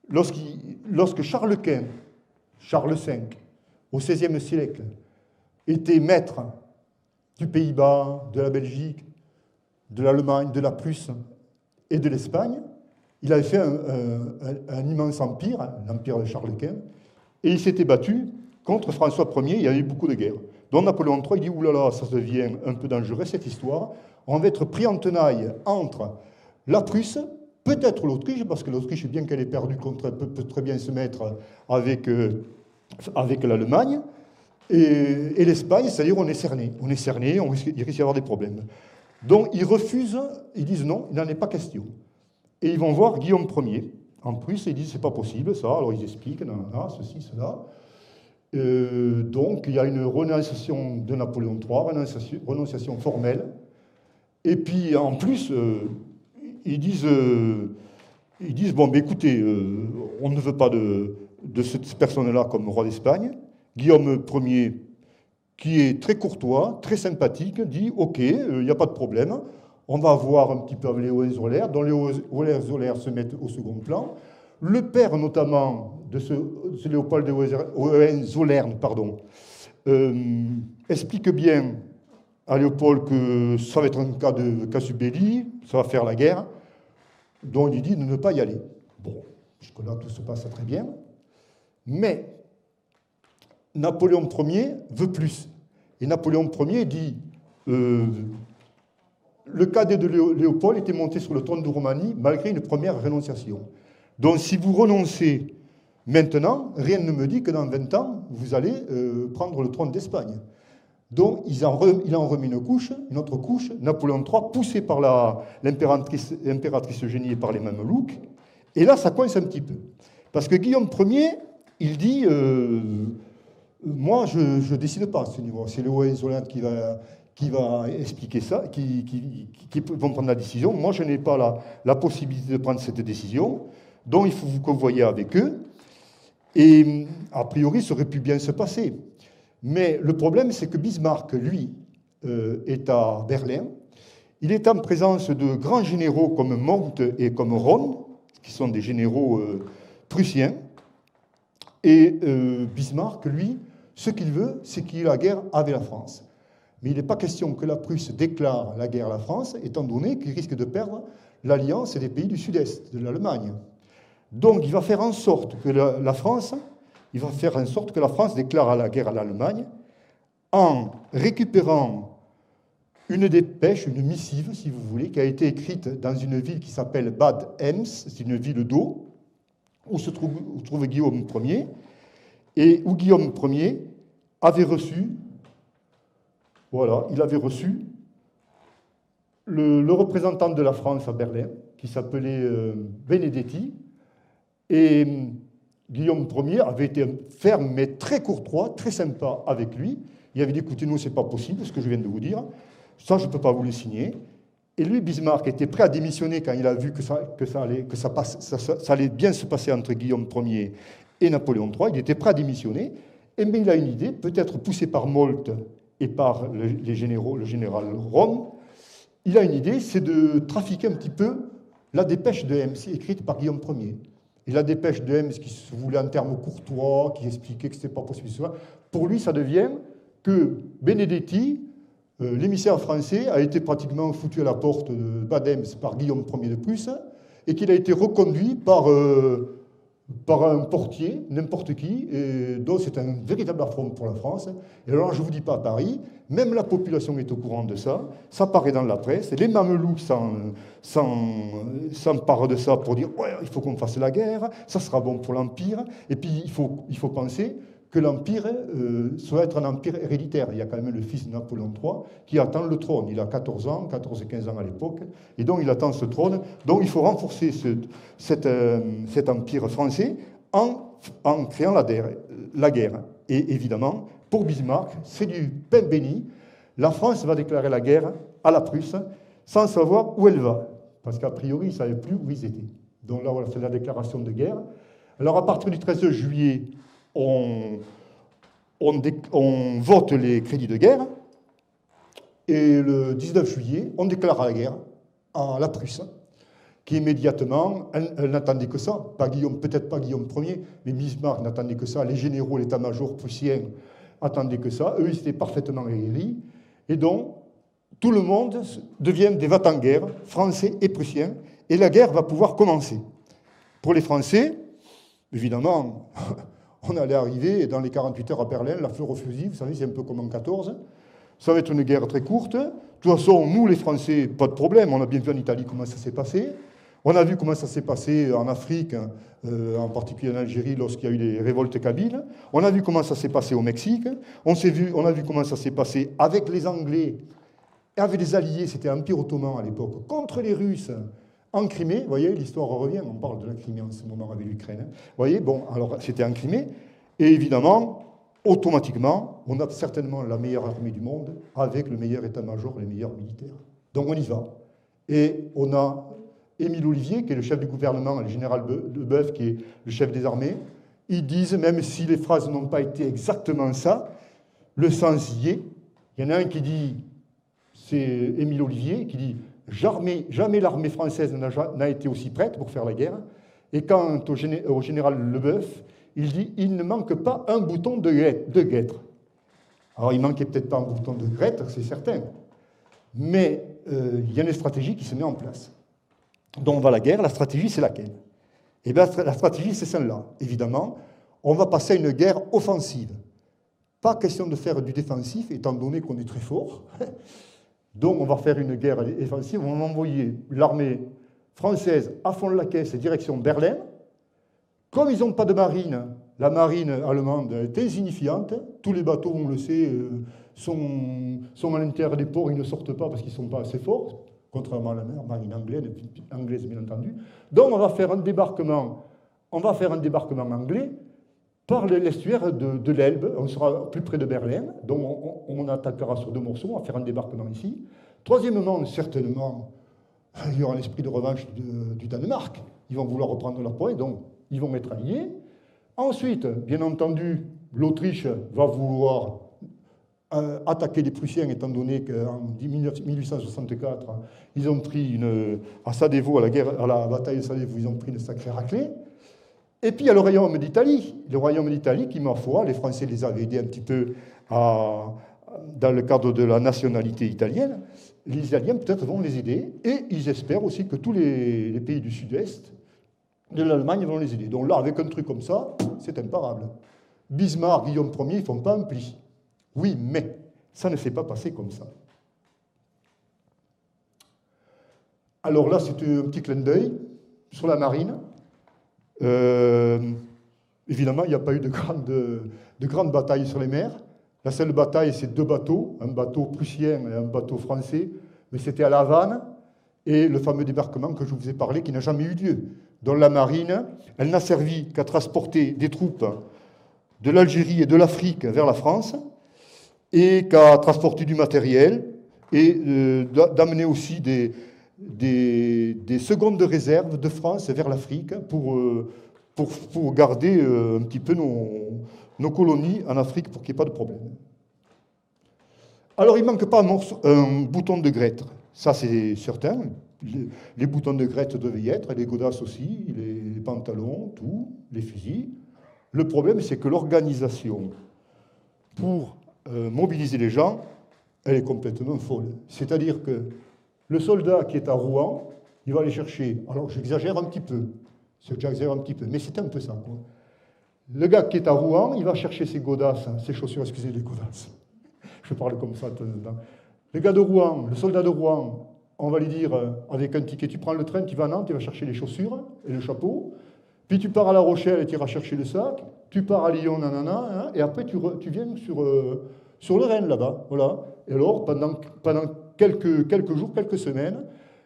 lorsque Charles Quint, Charles V, au XVIe siècle, était maître du Pays-Bas, de la Belgique, de l'Allemagne, de la Prusse et de l'Espagne, il avait fait un immense empire, l'empire de Charles Quint, et il s'était battu contre François Ier, il y a eu beaucoup de guerres. Donc Napoléon III, il dit, oulala, ça devient un peu dangereux cette histoire, on va être pris en tenaille entre la Prusse, peut-être l'Autriche, parce que l'Autriche, bien qu'elle ait perdu contre, peut très bien se mettre avec l'Allemagne, et l'Espagne, c'est-à-dire on est cerné, il risque d'y avoir des problèmes. Donc ils refusent, ils disent non, il n'en est pas question. Et ils vont voir Guillaume Ier en Prusse et ils disent c'est pas possible ça, alors ils expliquent, ceci, cela. Donc il y a une renonciation de Napoléon III, renonciation formelle. Et puis en plus, ils disent bon, ben, écoutez, on ne veut pas de cette personne-là comme roi d'Espagne. Guillaume Ier, qui est très courtois, très sympathique, dit ok, il n'y a pas de problème. On va voir un petit peu les Hohenzollern, dont les Hohenzollern se mettent au second plan. Le père, notamment, de ce Léopold de Hohenzollern, explique bien à Léopold que ça va être un cas de casus belli, ça va faire la guerre, dont il lui dit de ne pas y aller. Bon, jusque-là, tout se passe très bien. Mais Napoléon Ier veut plus. Et Napoléon Ier dit le cadet de Léopold était monté sur le trône de Roumanie malgré une première rénonciation. Donc si vous renoncez maintenant, rien ne me dit que dans 20 ans, vous allez prendre le trône d'Espagne. Donc il en remet une autre couche, Napoléon III, poussé par l'impératrice Eugénie et par les Mamelouks. Et là, ça coince un petit peu. Parce que Guillaume Ier, il dit moi, je ne décide pas à ce niveau. C'est le Hohenzollern qui va expliquer ça, qui vont prendre la décision. Moi, je n'ai pas la possibilité de prendre cette décision. Donc, il faut que vous voyez avec eux. Et, a priori, ça aurait pu bien se passer. Mais le problème, c'est que Bismarck, lui, est à Berlin. Il est en présence de grands généraux comme Monk et comme Ron, qui sont des généraux prussiens. Et Bismarck, lui, ce qu'il veut, c'est qu'il y ait la guerre avec la France. Mais il n'est pas question que la Prusse déclare la guerre à la France, étant donné qu'il risque de perdre l'alliance des pays du sud-est, de l'Allemagne. Donc il va faire en sorte que la France déclare la guerre à l'Allemagne en récupérant une dépêche, une missive, si vous voulez, qui a été écrite dans une ville qui s'appelle Bad Ems, c'est une ville d'eau, où se trouve Guillaume Ier, et où Guillaume Ier avait reçu, voilà, il avait reçu le représentant de la France à Berlin, qui s'appelait Benedetti, et Guillaume Ier avait été ferme, mais très courtois, très sympa avec lui. Il avait dit, écoutez, nous, c'est pas possible, ce que je viens de vous dire, ça, je ne peux pas vous le signer. Et lui, Bismarck, était prêt à démissionner quand il a vu que ça allait bien se passer entre Guillaume Ier et Napoléon III. Il était prêt à démissionner. Mais il a une idée, peut-être poussé par Moltke et par le général Ron. Il a une idée, c'est de trafiquer un petit peu la dépêche de Ems, écrite par Guillaume Ier. Et la dépêche de Ems, qui se voulait en termes courtois, qui expliquait que ce n'était pas possible, pour lui, ça devient que Benedetti, l'émissaire français, a été pratiquement foutu à la porte de Bad Ems par Guillaume Ier de Prusse, et qu'il a été reconduit par un portier, n'importe qui, et donc c'est un véritable affront pour la France. Et alors, je ne vous dis pas à Paris, même la population est au courant de ça, ça paraît dans la presse, les Mamelouks s'emparent de ça pour dire « ouais, il faut qu'on fasse la guerre, ça sera bon pour l'Empire », et puis il faut penser que l'Empire soit être un empire héréditaire. Il y a quand même le fils de Napoléon III qui attend le trône. Il a 14 ans, 14 et 15 ans à l'époque, et donc il attend ce trône. Donc il faut renforcer cet empire français en créant la guerre. Et évidemment, pour Bismarck, c'est du pain béni. La France va déclarer la guerre à la Prusse sans savoir où elle va, parce qu'a priori, ils ne savaient plus où ils étaient. Donc là, c'est la déclaration de guerre. Alors à partir du 13 juillet, on vote les crédits de guerre, et le 19 juillet, on déclare la guerre à la Prusse, qui immédiatement, elle n'attendait que ça, peut-être pas Guillaume Ier, mais Bismarck n'attendait que ça, les généraux, l'état-major prussien attendaient que ça, eux, ils étaient parfaitement aguerris, et donc, tout le monde devient des va-t-en-guerre, français et prussiens, et la guerre va pouvoir commencer. Pour les Français, évidemment, on allait arriver dans les 48 heures à Berlin, la fleur au fusil, vous savez, c'est un peu comme en 14. Ça va être une guerre très courte. De toute façon, nous, les Français, pas de problème. On a bien vu en Italie comment ça s'est passé. On a vu comment ça s'est passé en Afrique, en particulier en Algérie, lorsqu'il y a eu les révoltes kabyles. On a vu comment ça s'est passé au Mexique. On a vu comment ça s'est passé avec les Anglais et avec les Alliés, c'était l'Empire ottoman à l'époque, contre les Russes. En Crimée, vous voyez, l'histoire revient, on parle de la Crimée en ce moment avec l'Ukraine. Vous voyez, bon, alors c'était en Crimée, et évidemment, automatiquement, on a certainement la meilleure armée du monde, avec le meilleur état-major, les meilleurs militaires. Donc on y va. Et on a Émile Ollivier, qui est le chef du gouvernement, et le général Leboeuf, qui est le chef des armées. Ils disent, même si les phrases n'ont pas été exactement ça, le sens y est. Il y en a un qui dit, c'est Émile Ollivier, qui dit jamais l'armée française n'a été aussi prête pour faire la guerre. Et quant au général Leboeuf, il dit il ne manque pas un bouton de guêtre. Alors, il manquait peut-être pas un bouton de Grette, c'est certain. Mais il y a une stratégie qui se met en place. Donc, on va à la guerre. La stratégie, c'est laquelle? Eh bien, la stratégie, c'est celle-là. Évidemment, on va passer à une guerre offensive. Pas question de faire du défensif, étant donné qu'on est très fort. Donc, on va faire une guerre offensive. On va envoyer l'armée française à fond de la caisse, direction Berlin. Comme ils n'ont pas de marine, la marine allemande est insignifiante. Tous les bateaux, on le sait, sont à l'intérieur des ports, ils ne sortent pas parce qu'ils ne sont pas assez forts, contrairement à la marine anglaise, bien entendu. Donc, on va faire un débarquement anglais par l'estuaire de l'Elbe. On sera plus près de Berlin, donc on attaquera sur 2 morceaux, on va faire un débarquement ici. Troisièmement, certainement, il y aura l'esprit de revanche du Danemark. Ils vont vouloir reprendre leur point, donc ils vont être alliés. Ensuite, bien entendu, l'Autriche va vouloir attaquer les Prussiens, étant donné qu'en 1864, ils ont pris à Sarajevo, à la bataille de Sarajevo, ils ont pris une sacrée raclée. Et puis il y a le royaume d'Italie. Le royaume d'Italie qui, ma foi, les Français les avaient aidés un petit peu dans le cadre de la nationalité italienne. Les Italiens peut-être vont les aider et ils espèrent aussi que tous les pays du sud-est de l'Allemagne vont les aider. Donc là, avec un truc comme ça, c'est imparable. Bismarck, Guillaume Ier, ils ne font pas un pli. Oui, mais ça ne s'est pas passé comme ça. Alors là, c'est un petit clin d'œil sur la marine. Évidemment, il n'y a pas eu de grande bataille sur les mers. La seule bataille, c'est 2 bateaux, un bateau prussien et un bateau français, mais c'était à La Havane, et le fameux débarquement que je vous ai parlé, qui n'a jamais eu lieu. Dans la marine, elle n'a servi qu'à transporter des troupes de l'Algérie et de l'Afrique vers la France, et qu'à transporter du matériel, et d'amener aussi des secondes de réserve de France vers l'Afrique pour garder un petit peu nos colonies en Afrique pour qu'il n'y ait pas de problème. Alors, il ne manque pas un bouton de Grette. Ça, c'est certain. Les boutons de Grette devaient y être, les godasses aussi, les pantalons, tout, les fusils. Le problème, c'est que l'organisation pour mobiliser les gens, elle est complètement folle. C'est-à-dire que le soldat qui est à Rouen, il va aller chercher. Alors, j'exagère un petit peu. Mais c'est un peu ça, quoi. Le gars qui est à Rouen, il va chercher ses godasses, ses chaussures, excusez les godasses. Je parle comme ça de temps en temps. Le gars de Rouen, le soldat de Rouen, on va lui dire, avec un ticket, tu prends le train, tu vas à Nantes, tu vas chercher les chaussures et le chapeau. Puis tu pars à La Rochelle et tu iras chercher le sac. Tu pars à Lyon, nanana, hein, et après tu viens sur le Rhin, là-bas. Voilà. Et alors, pendant quelques jours, quelques semaines,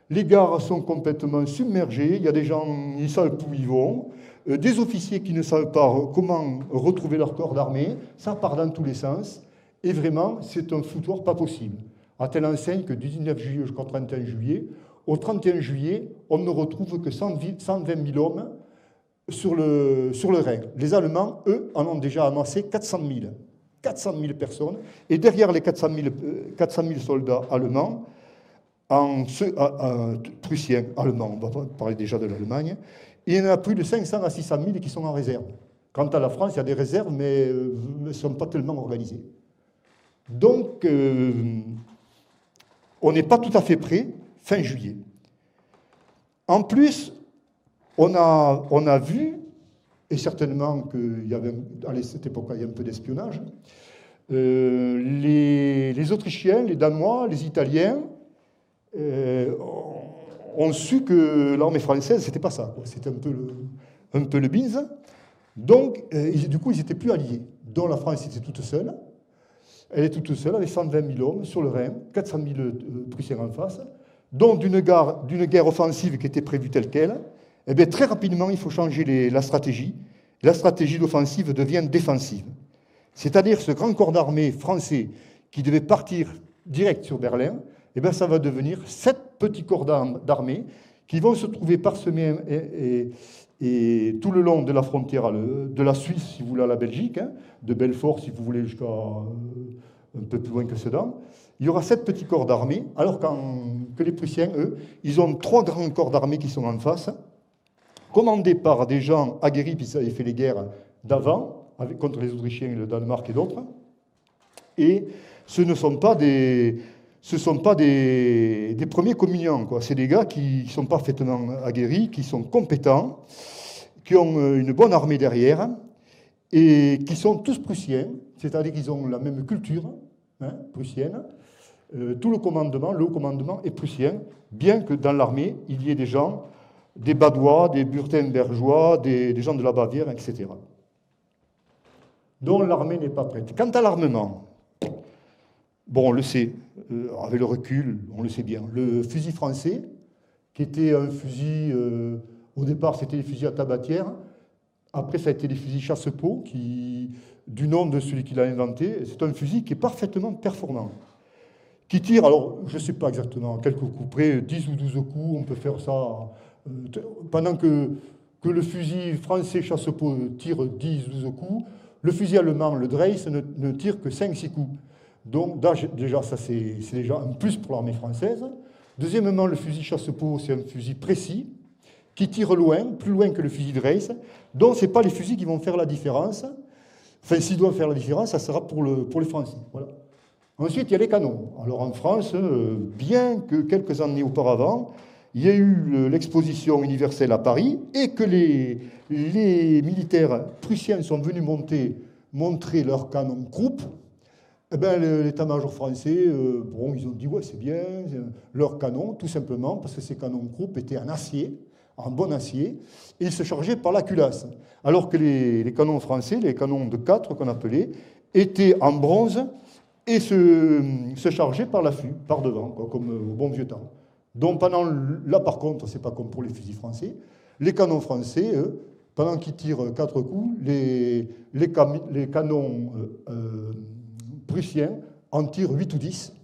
les gares sont complètement submergées. Il y a des gens, ils ne savent plus où ils vont. Des officiers qui ne savent pas comment retrouver leur corps d'armée. Ça part dans tous les sens. Et vraiment, c'est un foutoir pas possible. À telle enseigne que du 19 juillet jusqu'au 31 juillet, au 31 juillet, on ne retrouve que 120 000 hommes sur le Rhin. Les Allemands, eux, en ont déjà amassé 400 000. 400 000 personnes. Et derrière les 400 000 soldats allemands, prussiens, allemands, on va parler déjà de l'Allemagne, il y en a plus de 500 à 600 000 qui sont en réserve. Quant à la France, il y a des réserves, mais ne sont pas tellement organisées. Donc, on n'est pas tout à fait prêt fin juillet. En plus, on a vu, et certainement qu'il y avait, à cette époque, il y a un peu d'espionnage, les Autrichiens, les Danois, les Italiens ont su que l'armée française, c'était pas ça, quoi. C'était un peu le bise. Donc, du coup, ils n'étaient plus alliés. Donc, la France était toute seule. Elle est toute seule, avec 120 000 hommes sur le Rhin, 400 000 Prussiens en face. Donc, d'une guerre offensive qui était prévue telle qu'elle, eh bien, très rapidement, il faut changer la stratégie. La stratégie d'offensive devient défensive. C'est-à-dire ce grand corps d'armée français qui devait partir direct sur Berlin, eh bien, ça va devenir 7 petits corps d'armée qui vont se trouver parsemés et tout le long de la frontière de la Suisse, si vous voulez, à la Belgique, hein, de Belfort, si vous voulez, jusqu'à un peu plus loin que Sedan. Il y aura 7 petits corps d'armée, alors que les Prussiens, eux, ils ont 3 grands corps d'armée qui sont en face, commandés par des gens aguerris, puis ça avaient fait les guerres d'avant, contre les Autrichiens, le Danemark et d'autres. et ce ne sont pas des premiers communiants, quoi. C'est des gars qui sont parfaitement aguerris, qui sont compétents, qui ont une bonne armée derrière, et qui sont tous prussiens, c'est-à-dire qu'ils ont la même culture, hein, prussienne. Tout le haut commandement est prussien, bien que dans l'armée, il y ait des gens, des Badois, des Wurtembergeois, des gens de la Bavière, etc. Donc l'armée n'est pas prête. Quant à l'armement, bon, on le sait, avec le recul, on le sait bien. Le fusil français, qui était un fusil, au départ c'était des fusils à tabatière, après ça a été des fusils chasse-peau, du nom de celui qui l'a inventé, c'est un fusil qui est parfaitement performant, qui tire, alors je ne sais pas exactement, quelques coups près, 10 ou 12 coups, on peut faire ça, pendant que le fusil français chasse-peau tire 10 ou 12 coups, le fusil allemand, le Dreis, ne tire que 5-6 coups. Donc déjà, ça c'est déjà un plus pour l'armée française. Deuxièmement, le fusil chasse-peau, c'est un fusil précis, qui tire loin, plus loin que le fusil Dreis. Donc ce n'est pas les fusils qui vont faire la différence. Enfin, s'ils doivent faire la différence, ça sera pour les Français. Voilà. Ensuite, il y a les canons. Alors en France, bien que quelques années auparavant, il y a eu l'exposition universelle à Paris et que les militaires prussiens sont venus montrer leurs canons Krupp, eh ben, l'état-major français, bon, ils ont dit, ouais, c'est bien, leurs canons, tout simplement, parce que ces canons Krupp étaient en acier, en bon acier, et ils se chargeaient par la culasse. Alors que les canons français, les canons de 4 qu'on appelait, étaient en bronze et se chargeaient par l'affût, par devant, quoi, comme au bon vieux temps. Donc là par contre, c'est pas comme pour les fusils français, les canons français, pendant qu'ils tirent 4 coups, les canons prussiens en tirent 8 ou 10,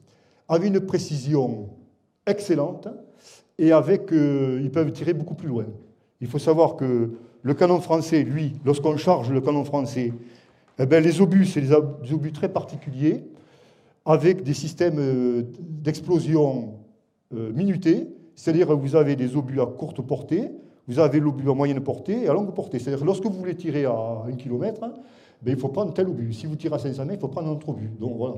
avec une précision excellente, et ils peuvent tirer beaucoup plus loin. Il faut savoir que le canon français, lui, lorsqu'on charge le canon français, eh bien, les obus, c'est des obus très particuliers, avec des systèmes d'explosion minutés, c'est-à-dire que vous avez des obus à courte portée, vous avez l'obus à moyenne portée et à longue portée. C'est-à-dire que lorsque vous voulez tirer à 1 km, ben, il faut prendre tel obus. Si vous tirez à 500 mètres, il faut prendre un autre obus. Donc voilà.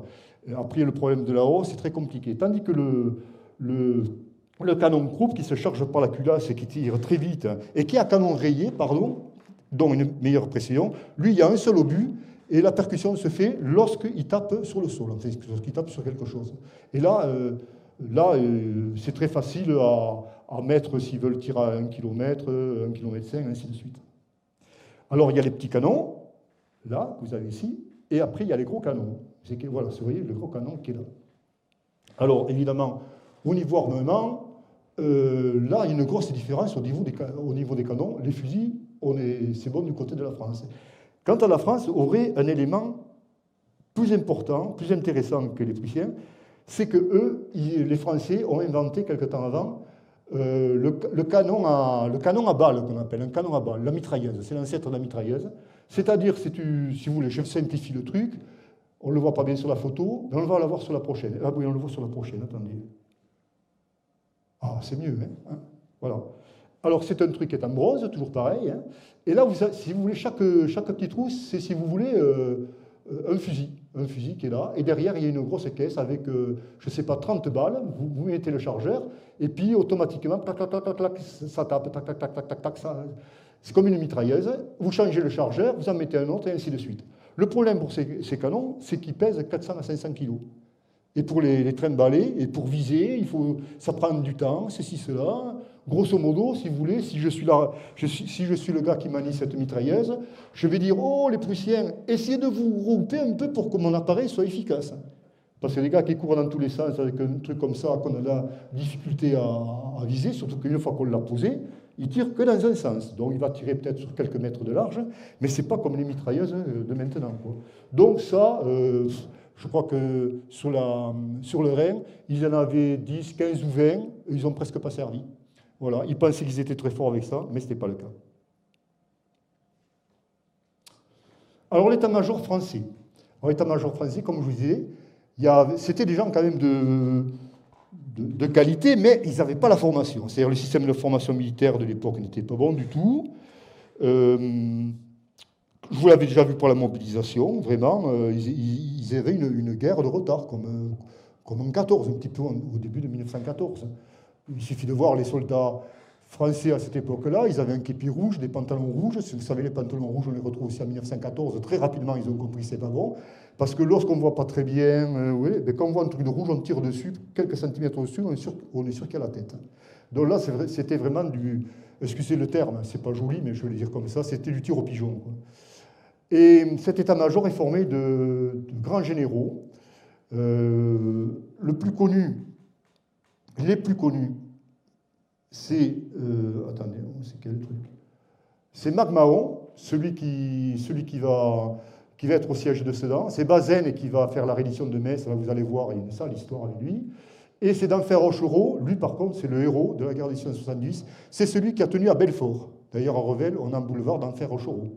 Après, le problème de la hausse, c'est très compliqué. Tandis que le canon Krupp, qui se charge par la culasse et qui tire très vite, et qui a canon rayé, pardon, dont une meilleure précision, lui, il y a un seul obus, et la percussion se fait lorsqu'il tape sur le sol, enfin, lorsqu'il tape sur quelque chose. Et là, c'est très facile à mettre s'ils veulent tirer à 1 km, 1 km 5, ainsi de suite. Alors, il y a les petits canons, là, que vous avez ici, et après, il y a les gros canons. Voilà, vous voyez le gros canon qui est là. Alors, évidemment, au niveau armement, là, il y a une grosse différence au niveau des canons. Les fusils, c'est bon du côté de la France. Quant à la France, aurait un élément plus important, plus intéressant que les Prussiens, c'est que eux, les Français, ont inventé quelque temps avant le canon à balles, qu'on appelle un canon à balles, la mitrailleuse. C'est l'ancêtre de la mitrailleuse. C'est-à-dire, si vous voulez, je simplifie le truc, on ne le voit pas bien sur la photo, mais on va la voir sur la prochaine. Ah oui, on le voit sur la prochaine, attendez. Ah, c'est mieux, hein, voilà. Alors, c'est un truc qui est en bronze, toujours pareil. Hein. Et là, si vous voulez, chaque petit trou, c'est, si vous voulez, un fusil qui est là. Et derrière, il y a une grosse caisse avec, je ne sais pas, 30 balles. Vous mettez le chargeur, et puis automatiquement, tac, tac, tac, tac, tac, ça tape, tac, tac, tac, tac, tac, tac, ça. C'est comme une mitrailleuse. Vous changez le chargeur, vous en mettez un autre, et ainsi de suite. Le problème pour ces canons, c'est qu'ils pèsent 400 à 500 kg. Et pour les trimballer, et pour viser, ça prend du temps, ceci, cela. Grosso modo, si vous voulez, si je suis le gars qui manie cette mitrailleuse, je vais dire, oh, les Prussiens, essayez de vous grouper un peu pour que mon appareil soit efficace. Parce que les gars qui courent dans tous les sens avec un truc comme ça, qu'on a de la difficulté à viser, surtout qu'une fois qu'on l'a posé, il tire que dans un sens. Donc il va tirer peut-être sur quelques mètres de large, mais ce n'est pas comme les mitrailleuses de maintenant, quoi. Donc ça... je crois que sur le Rhin, ils en avaient 10, 15 ou 20, et ils n'ont presque pas servi. Voilà, ils pensaient qu'ils étaient très forts avec ça, mais ce n'était pas le cas. Alors l'état-major français. L'état-major français, comme je vous disais, c'était des gens quand même de qualité, mais ils n'avaient pas la formation. C'est-à-dire le système de formation militaire de l'époque n'était pas bon du tout. Je vous l'avez déjà vu pour la mobilisation, vraiment, ils avaient une guerre de retard, comme en 14, un petit peu au début de 1914. Il suffit de voir les soldats français à cette époque-là, ils avaient un képi rouge, des pantalons rouges. Si vous savez, les pantalons rouges, on les retrouve aussi en 1914. Très rapidement, ils ont compris que c'est pas bon. Parce que lorsqu'on ne voit pas très bien, quand on voit un truc de rouge, on tire dessus, quelques centimètres au-dessus, on est sûr qu'il y a la tête. Donc là, c'était vraiment du... Excusez le terme, c'est pas joli, mais je vais le dire comme ça, c'était du tir au pigeon, quoi. Et cet état-major est formé de grands généraux. Les plus connus, c'est... attendez, c'est quel truc? C'est MacMahon, celui qui va être au siège de Sedan. C'est Bazaine qui va faire la reddition de Metz. Là, vous allez voir, il y a une sale histoire avec lui. Et c'est d'Enfer Rochereau. Lui, par contre, c'est le héros de la guerre de 1870. C'est celui qui a tenu à Belfort. D'ailleurs, à Revel, on a un boulevard d'Enfer Rochereau.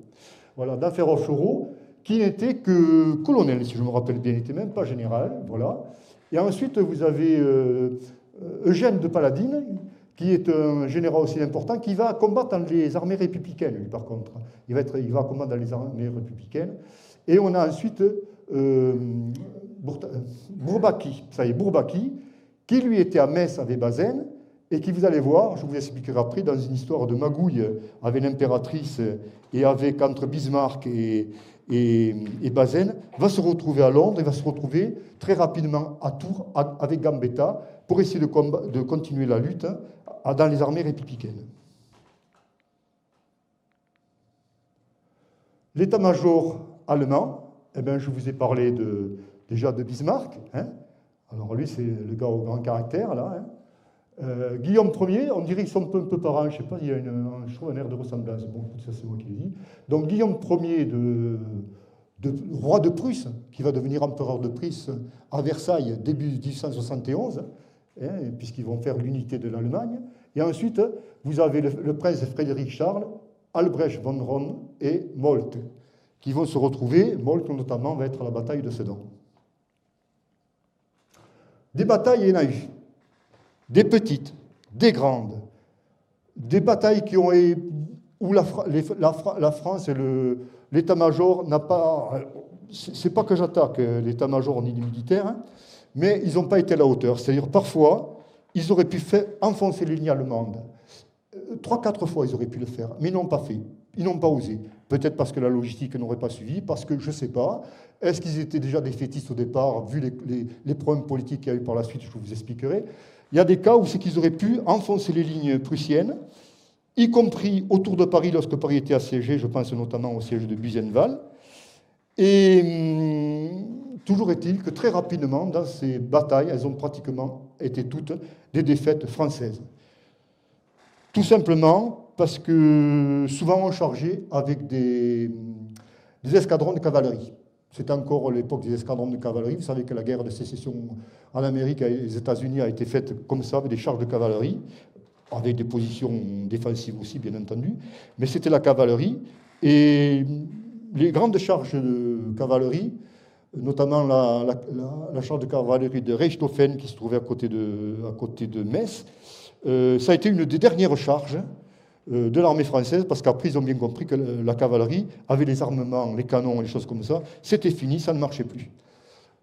Voilà, d'Enfer Rochereau, qui n'était que colonel, si je me rappelle bien. Il n'était même pas général. Voilà. Et ensuite, vous avez Eugène de Paladine, qui est un général aussi important, qui va combattre dans les armées républicaines, lui, par contre. Il va combattre dans les armées républicaines. Et on a ensuite Bourbaki, ça y est, Bourbaki, qui lui était à Metz avec Bazaine, et qui, vous allez voir, je vous expliquerai après, dans une histoire de magouille avec l'impératrice et avec entre Bismarck et Bazaine, va se retrouver à Londres et va se retrouver très rapidement à Tours avec Gambetta pour essayer de continuer la lutte dans les armées républicaines. L'état-major allemand, eh bien, je vous ai parlé déjà de Bismarck. Hein. Alors lui, c'est le gars au grand caractère, là. Hein. Guillaume Ier, on dirait qu'ils sont un peu parents, je ne sais pas, il y a je trouve un air de ressemblance. Bon, ça c'est moi qui le dis. Donc Guillaume Ier, roi de Prusse, qui va devenir empereur de Prusse à Versailles début 1871, hein, puisqu'ils vont faire l'unité de l'Allemagne. Et ensuite, vous avez le prince Frédéric Charles, Albrecht von Roon et Moltke, qui vont se retrouver. Moltke, notamment, va être à la bataille de Sedan. Des batailles, il y en a eu. Des petites, des grandes. Des batailles où la France et l'état-major n'a pas... C'est pas que j'attaque l'état-major ni les militaires, hein, mais ils n'ont pas été à la hauteur. C'est-à-dire, parfois, ils auraient pu faire enfoncer les lignes allemandes. 3-4 fois, ils auraient pu le faire, mais ils n'ont pas fait. Ils n'ont pas osé. Peut-être parce que la logistique n'aurait pas suivi, parce que je ne sais pas. Est-ce qu'ils étaient déjà défaitistes au départ, vu les problèmes politiques qu'il y a eu par la suite, je vous expliquerai. Il y a des cas où c'est qu'ils auraient pu enfoncer les lignes prussiennes, y compris autour de Paris, lorsque Paris était assiégé, je pense notamment au siège de Buzenval. Et toujours est-il que très rapidement, dans ces batailles, elles ont pratiquement été toutes des défaites françaises. Tout simplement parce que souvent on chargeait avec des escadrons de cavalerie. C'est encore l'époque des escadrons de cavalerie. Vous savez que la guerre de sécession en Amérique et aux États-Unis a été faite comme ça, avec des charges de cavalerie, avec des positions défensives aussi, bien entendu. Mais c'était la cavalerie. Et les grandes charges de cavalerie, notamment la charge de cavalerie de Reichshofen, qui se trouvait à côté de Metz, ça a été une des dernières charges de l'armée française, parce qu'après, ils ont bien compris que la cavalerie avait les armements, les canons, les choses comme ça. C'était fini, ça ne marchait plus.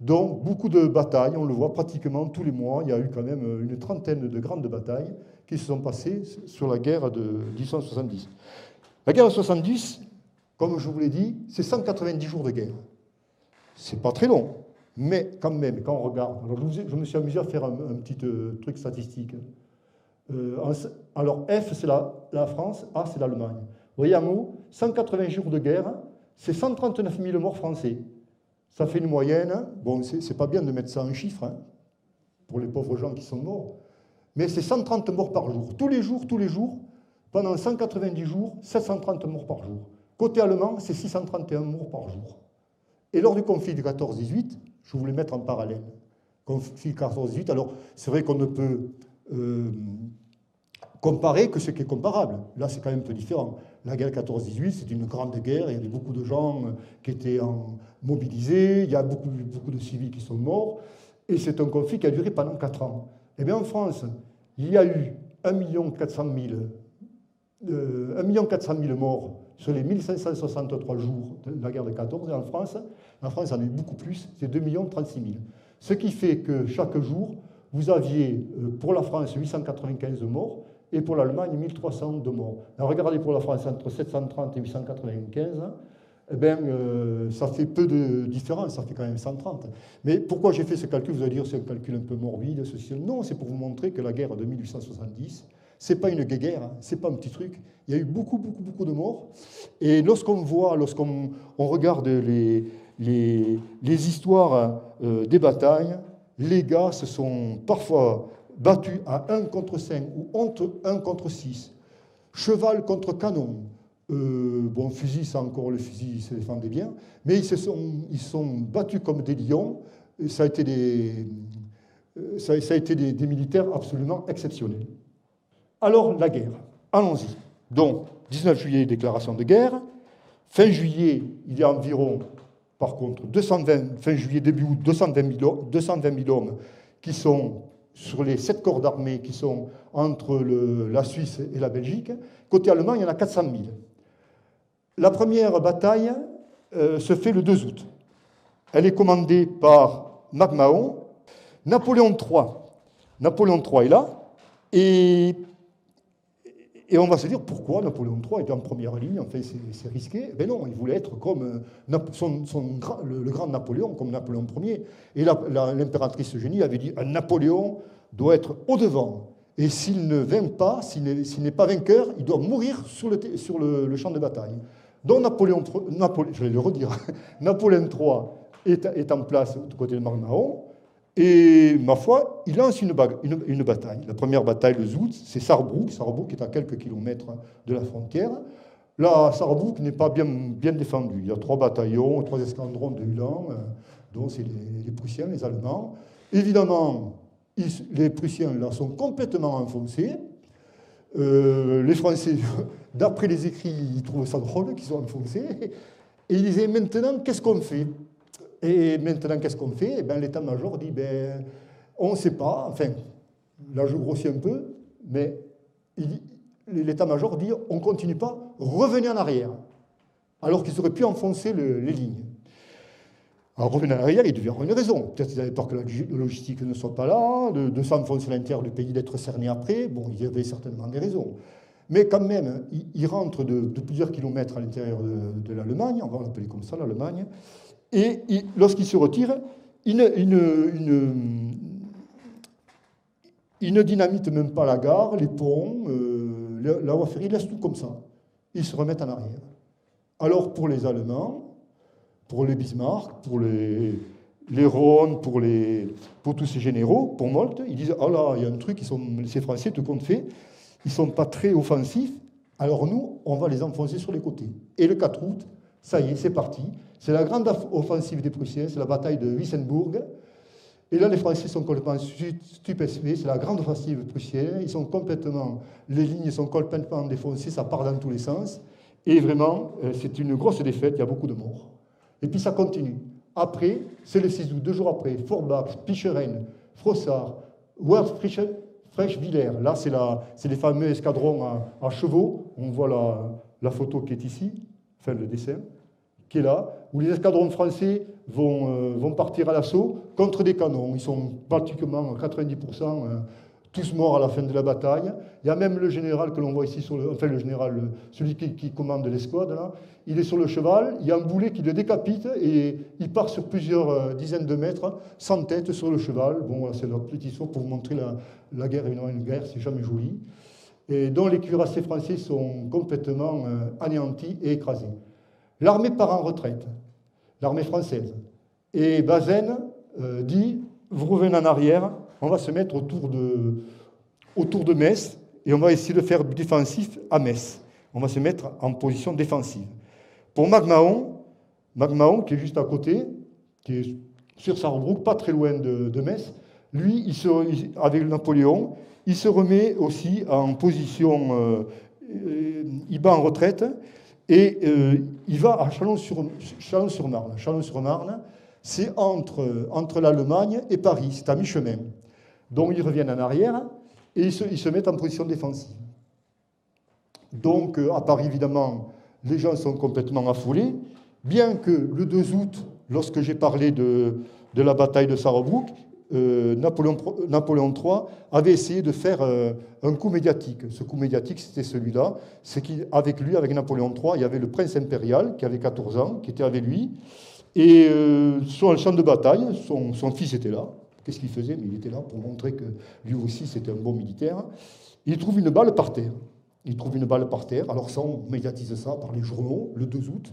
Donc, beaucoup de batailles, on le voit pratiquement tous les mois. Il y a eu quand même une trentaine de grandes batailles qui se sont passées sur la guerre de 1870. La guerre de 70, comme je vous l'ai dit, c'est 190 jours de guerre. C'est pas très long, mais quand même, quand on regarde... Alors, je me suis amusé à faire un petit truc statistique. Alors F, c'est la France, A, c'est l'Allemagne. Vous voyez en haut, 180 jours de guerre, c'est 139 000 morts français. Ça fait une moyenne, bon, c'est pas bien de mettre ça en chiffre, hein, pour les pauvres gens qui sont morts, mais c'est 130 morts par jour. Tous les jours, pendant 190 jours, 730 morts par jour. Côté allemand, c'est 631 morts par jour. Et lors du conflit de 14-18, je voulais mettre en parallèle. Conflit 14-18, alors c'est vrai qu'on ne peut comparer que ce qui est comparable. Là, c'est quand même un peu différent. La guerre 14-18, c'est une grande guerre, il y avait beaucoup de gens qui étaient mobilisés, il y a beaucoup de civils qui sont morts, et c'est un conflit qui a duré pendant 4 ans. Eh bien, en France, il y a eu 1 400 000 morts sur les 1563 jours de la guerre de 14. Et en France, on a eu beaucoup plus, c'est 2 36 000. Ce qui fait que chaque jour, vous aviez pour la France 895 morts et pour l'Allemagne 1300 de morts. Alors regardez pour la France, entre 730 et 895, eh bien, ça fait peu de différence, ça fait quand même 130. Mais pourquoi j'ai fait ce calcul? Vous allez dire c'est un calcul un peu morbide, ceci. Non, c'est pour vous montrer que la guerre de 1870, c'est pas une guéguerre, hein, c'est pas un petit truc. Il y a eu beaucoup de morts. Et lorsqu'on regarde les histoires des batailles, les gars se sont parfois battus à 1 contre 5 ou entre 1 contre 6. Cheval contre canon. Bon, fusil, c'est encore le fusil, il se défendait bien, mais ils sont battus comme des lions. Ça a été des militaires absolument exceptionnels. Alors, la guerre. Allons-y. Donc, 19 juillet, déclaration de guerre. Fin juillet, il y a environ, par contre, fin juillet, début août, 220 000 hommes qui sont sur les 7 corps d'armée qui sont entre la Suisse et la Belgique. Côté allemand, il y en a 400 000. La première bataille se fait le 2 août. Elle est commandée par MacMahon. Napoléon III est là. Et on va se dire pourquoi Napoléon III était en première ligne. Enfin, c'est risqué. Ben non, il voulait être comme le grand Napoléon, comme Napoléon Ier. Et l'impératrice Eugénie avait dit un Napoléon doit être au-devant. Et s'il ne vainc pas, s'il n'est pas vainqueur, il doit mourir sur le champ de bataille. Donc je vais le redire, Napoléon III est en place du côté de MacMahon, et ma foi, il lance une bataille. La première bataille, le 2 août, c'est Sarrebruck. Sarrebruck est à quelques kilomètres de la frontière. Là, Sarrebruck n'est pas bien défendu. Il y a 3 bataillons, 3 escadrons de Uhlans, dont c'est les Prussiens, les Allemands. Évidemment, les Prussiens là sont complètement enfoncés. Les Français, d'après les écrits, ils trouvent ça drôle qu'ils soient enfoncés. Et ils disaient, maintenant, qu'est-ce qu'on fait? Et maintenant, qu'est-ce qu'on fait? Eh bien, l'état-major dit, ben, on ne sait pas. Enfin, là, je grossis un peu, mais l'état-major dit, on ne continue pas, revenez en arrière. Alors qu'ils auraient pu enfoncer les lignes. Alors, revenir en arrière, il devait y avoir une raison. Peut-être qu'ils avaient peur que la logistique ne soit pas là, de s'enfoncer à l'intérieur du pays, d'être cerné après. Bon, il y avait certainement des raisons. Mais quand même, ils rentrent de plusieurs kilomètres à l'intérieur de l'Allemagne, on va l'appeler comme ça, l'Allemagne, et lorsqu'ils se retirent, ils ne dynamitent même pas la gare, les ponts, la voie ferrée, ils laissent tout comme ça. Ils se remettent en arrière. Alors, pour les Allemands, pour les Bismarck, pour les Rhône, pour tous ces généraux, pour Moltke, ils disent « Oh là, il y a un truc, ces Français, tout compte fait, ils ne sont pas très offensifs, alors nous, on va les enfoncer sur les côtés. » Et le 4 août, ça y est, c'est parti. C'est la grande offensive des Prussiens, c'est la bataille de Wissembourg. Et là, les Français sont complètement stupéfaits, c'est la grande offensive prussienne, les lignes sont complètement défoncées, ça part dans tous les sens. Et vraiment, c'est une grosse défaite, il y a beaucoup de morts. Et puis ça continue. Après, c'est le 6 août, 2 jours après, Forbach, Picheren, Frossard, Werft-Frechwiller. Là, c'est les fameux escadrons à chevaux. On voit la photo qui est ici, enfin le dessin, qui est là, où les escadrons français vont partir à l'assaut contre des canons. Ils sont pratiquement 90% tous morts à la fin de la bataille. Il y a même le général que l'on voit ici, celui qui commande l'escouade, là. Il est sur le cheval, il y a un boulet qui le décapite et il part sur plusieurs dizaines de mètres, sans tête, sur le cheval. Bon, voilà, c'est notre petite histoire pour vous montrer la guerre. Évidemment, une guerre, c'est jamais joli. Et dont les cuirassiers français sont complètement anéantis et écrasés. L'armée part en retraite, l'armée française. Et Bazaine dit, vous revenez en arrière, on va se mettre autour de Metz et on va essayer de faire défensif à Metz. On va se mettre en position défensive. Pour MacMahon, qui est juste à côté, qui est sur Sarrebruck, pas très loin de Metz, lui, avec Napoléon, il se remet aussi en position, il bat en retraite, et il va à Chalon-sur-Marne. Chalon-sur-Marne, c'est entre l'Allemagne et Paris, c'est à mi-chemin. Donc ils reviennent en arrière et ils se mettent en position défensive. Donc à Paris, évidemment, les gens sont complètement affolés, bien que le 2 août, lorsque j'ai parlé de la bataille de Sarrebruck, Napoléon III avait essayé de faire un coup médiatique. Ce coup médiatique, c'était celui-là. C'est qu'avec lui, avec Napoléon III, il y avait le prince impérial, qui avait 14 ans, qui était avec lui. Et sur le champ de bataille, son fils était là. Qu'est-ce qu'il faisait? Mais il était là pour montrer que lui aussi, c'était un bon militaire. Il trouve une balle par terre. Il trouve une balle par terre. Alors ça, on médiatise ça par les journaux, le 2 août.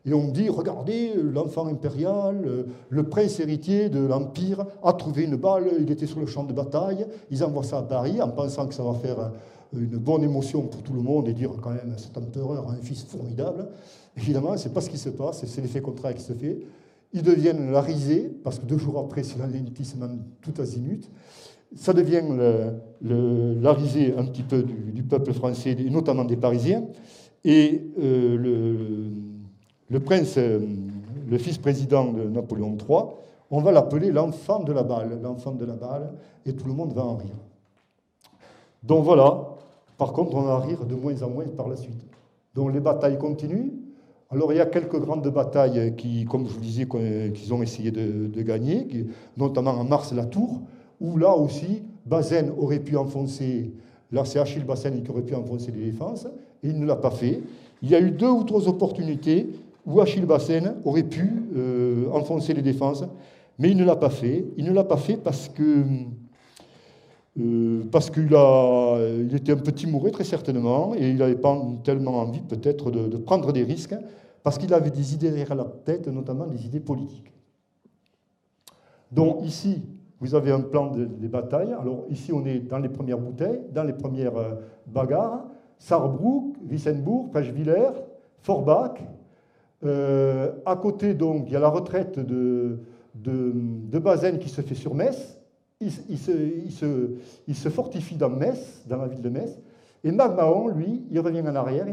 Et on dit, regardez, l'enfant impérial, le prince héritier de l'Empire, a trouvé une balle, il était sur le champ de bataille. Ils envoient ça à Paris en pensant que ça va faire une bonne émotion pour tout le monde et dire quand même, cet empereur a un fils formidable. Évidemment, ce n'est pas ce qui se passe, c'est l'effet contraire qui se fait. Ils deviennent la risée, parce que 2 jours après, c'est l'anéantissement tout azimut. Ça devient la risée un petit peu du peuple français, et notamment des Parisiens. Et le prince, le fils président de Napoléon III, on va l'appeler l'enfant de la balle, et tout le monde va en rire. Donc voilà, par contre, on va en rire de moins en moins par la suite. Donc les batailles continuent. Alors il y a quelques grandes batailles qui, comme je vous disais, qu'ils ont essayé de gagner, notamment en Mars la Tour, où là aussi, Bazaine aurait pu enfoncer, là c'est Achille Bazaine qui aurait pu enfoncer les défenses, et il ne l'a pas fait. Il y a eu 2 ou 3 opportunités où Achille Bazaine aurait pu enfoncer les défenses, mais il ne l'a pas fait. Il ne l'a pas fait parce qu'il était un peu timoré, très certainement, et il n'avait pas tellement envie, peut-être, de prendre des risques, parce qu'il avait des idées derrière la tête, notamment des idées politiques. Donc ici, vous avez un plan des batailles. Alors ici, on est dans les premières bouteilles, dans les premières bagarres. Sarrebruck, Wissembourg, Pechwiller, Forbach. À côté, donc, il y a la retraite de Bazaine qui se fait sur Metz. Il se fortifie dans Metz, dans la ville de Metz. Et MacMahon, lui, il revient en arrière,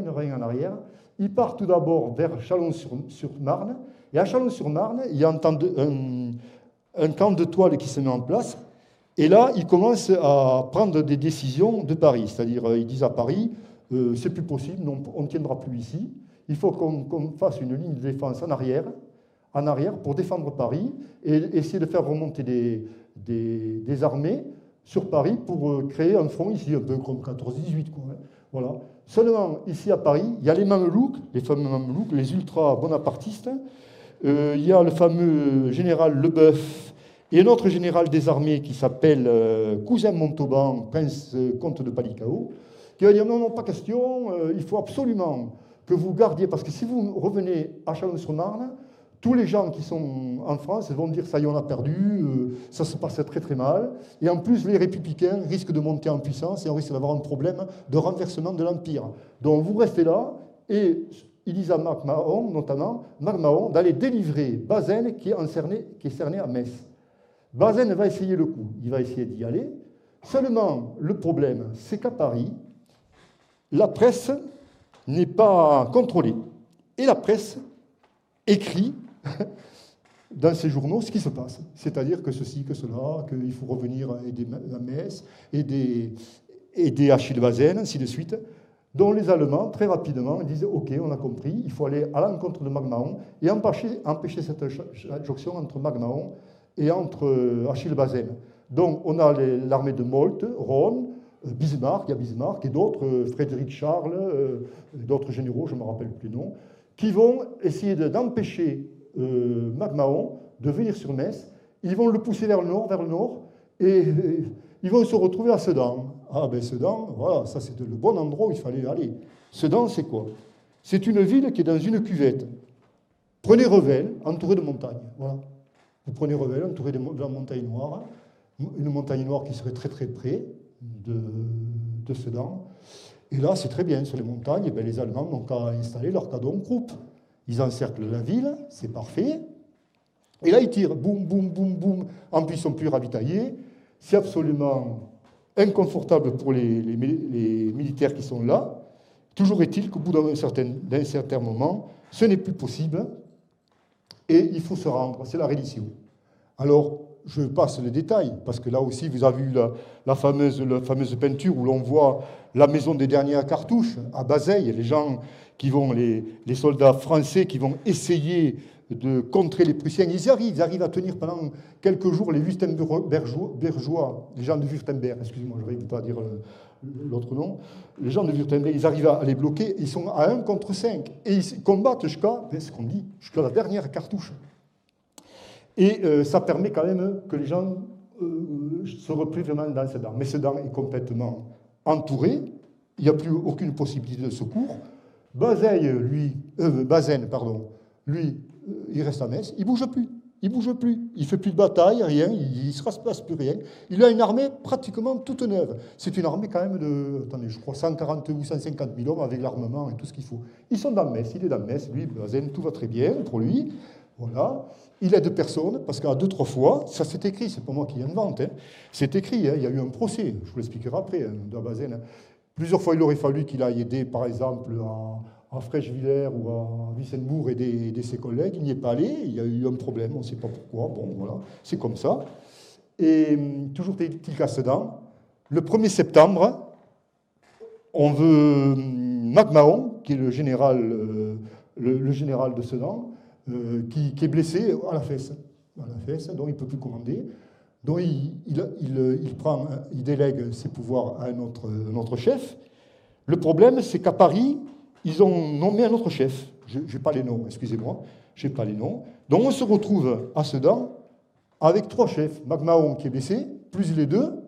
Il part tout d'abord vers Chalon-sur-Marne. Et à Chalon-sur-Marne, il y a un camp de toile qui se met en place. Et là, ils commencent à prendre des décisions de Paris. C'est-à-dire, ils disent à Paris, c'est plus possible, on ne tiendra plus ici. Il faut qu'on fasse une ligne de défense en arrière pour défendre Paris et essayer de faire remonter des armées sur Paris pour créer un front ici, un peu comme 14-18. Voilà. Seulement, ici à Paris, il y a les Mamelouks, les fameux Mamelouks, les ultra-bonapartistes. Il y a le fameux général Leboeuf et un autre général des armées qui s'appelle Cousin Montauban, prince comte de Palikao, qui va dire non, pas question, il faut absolument que vous gardiez, parce que si vous revenez à Chalon-sur-Marne, tous les gens qui sont en France vont dire ça y est, on a perdu, ça se passait très très mal. Et en plus, les républicains risquent de monter en puissance et on risque d'avoir un problème de renversement de l'Empire. Donc vous restez là et ils disent à MacMahon, notamment, MacMahon, d'aller délivrer Bazaine qui est cerné à Metz. Bazaine va essayer le coup, il va essayer d'y aller. Seulement, le problème, c'est qu'à Paris, la presse n'est pas contrôlée. Et la presse écrit dans ses journaux ce qui se passe. C'est-à-dire que ceci, que cela, qu'il faut revenir aider à Metz, aider Achille Bazaine, ainsi de suite. Donc les Allemands, très rapidement, disent « Ok, on a compris, il faut aller à l'encontre de MacMahon et empêcher cette jonction entre MacMahon et entre Achille Bazaine. » Donc on a l'armée de Moltke, Rhône, Bismarck, il y a Bismarck et d'autres, Frédéric Charles, d'autres généraux, je ne me rappelle plus les noms, qui vont essayer d'empêcher MacMahon de venir sur Metz. Ils vont le pousser vers le nord, et ils vont se retrouver à Sedan. Ah ben Sedan, voilà, ça c'était le bon endroit où il fallait aller. Sedan, c'est quoi? C'est une ville qui est dans une cuvette. Prenez Revel, entouré de montagnes. Voilà. Vous prenez Revel, entouré de la montagne noire, une montagne noire qui serait très très près de Sedan. Et là, c'est très bien, sur les montagnes, et bien, les Allemands n'ont qu'à installer leur Kadon-Krupp. Ils encerclent la ville, c'est parfait. Et là, ils tirent, boum, boum, boum, boum. En plus, ils ne sont plus ravitaillés. C'est absolument inconfortable pour les militaires qui sont là. Toujours est-il qu'au bout d'un certain moment, ce n'est plus possible et il faut se rendre. C'est la reddition. Alors, je passe les détails, parce que là aussi, vous avez vu la fameuse peinture où l'on voit la maison des dernières cartouches à Bazeilles, les gens qui vont, les soldats français qui vont essayer de contrer les Prussiens. Ils arrivent à tenir pendant quelques jours les Wurtembergeois, les gens de Wurtemberg, excusez-moi, je n'arrive pas à dire l'autre nom, les gens de Wurtemberg, ils arrivent à les bloquer, ils sont à 1 contre 5, et ils combattent jusqu'à, ce qu'on dit, jusqu'à la dernière cartouche. Et ça permet quand même que les gens se replient vraiment dans Sedan. Mais Sedan est complètement entouré, il n'y a plus aucune possibilité de secours. Bazaine, lui, il reste à Metz, il ne bouge plus. Il ne bouge plus, il ne fait plus de bataille, rien, il ne se passe plus rien. Il a une armée pratiquement toute neuve. C'est une armée quand même de, attendez, je crois 140 ou 150 000 hommes avec l'armement et tout ce qu'il faut. Ils sont dans Metz, il est dans Metz, lui, Bazaine, tout va très bien pour lui. Voilà. Il aide personne, parce qu'à 2-3 fois, ça c'est écrit, c'est pas moi qui invente, hein. C'est écrit, hein, il y a eu un procès, je vous l'expliquerai après, hein, de Bazaine. Plusieurs fois, il aurait fallu qu'il aille aider, par exemple, à Frèchevillers ou à Wissembourg aider ses collègues. Il n'y est pas allé, il y a eu un problème, on ne sait pas pourquoi. Bon, voilà, c'est comme ça. Et toujours est-il qu'à Sedan, le 1er septembre, on veut MacMahon, qui est le général de Sedan, qui est blessé à la fesse, donc il ne peut plus commander. Donc il délègue ses pouvoirs à un autre chef. Le problème, c'est qu'à Paris, ils ont nommé un autre chef. Je n'ai pas les noms, excusez-moi, je n'ai pas les noms. Donc on se retrouve à Sedan avec 3 chefs. MacMahon qui est blessé, plus les 2.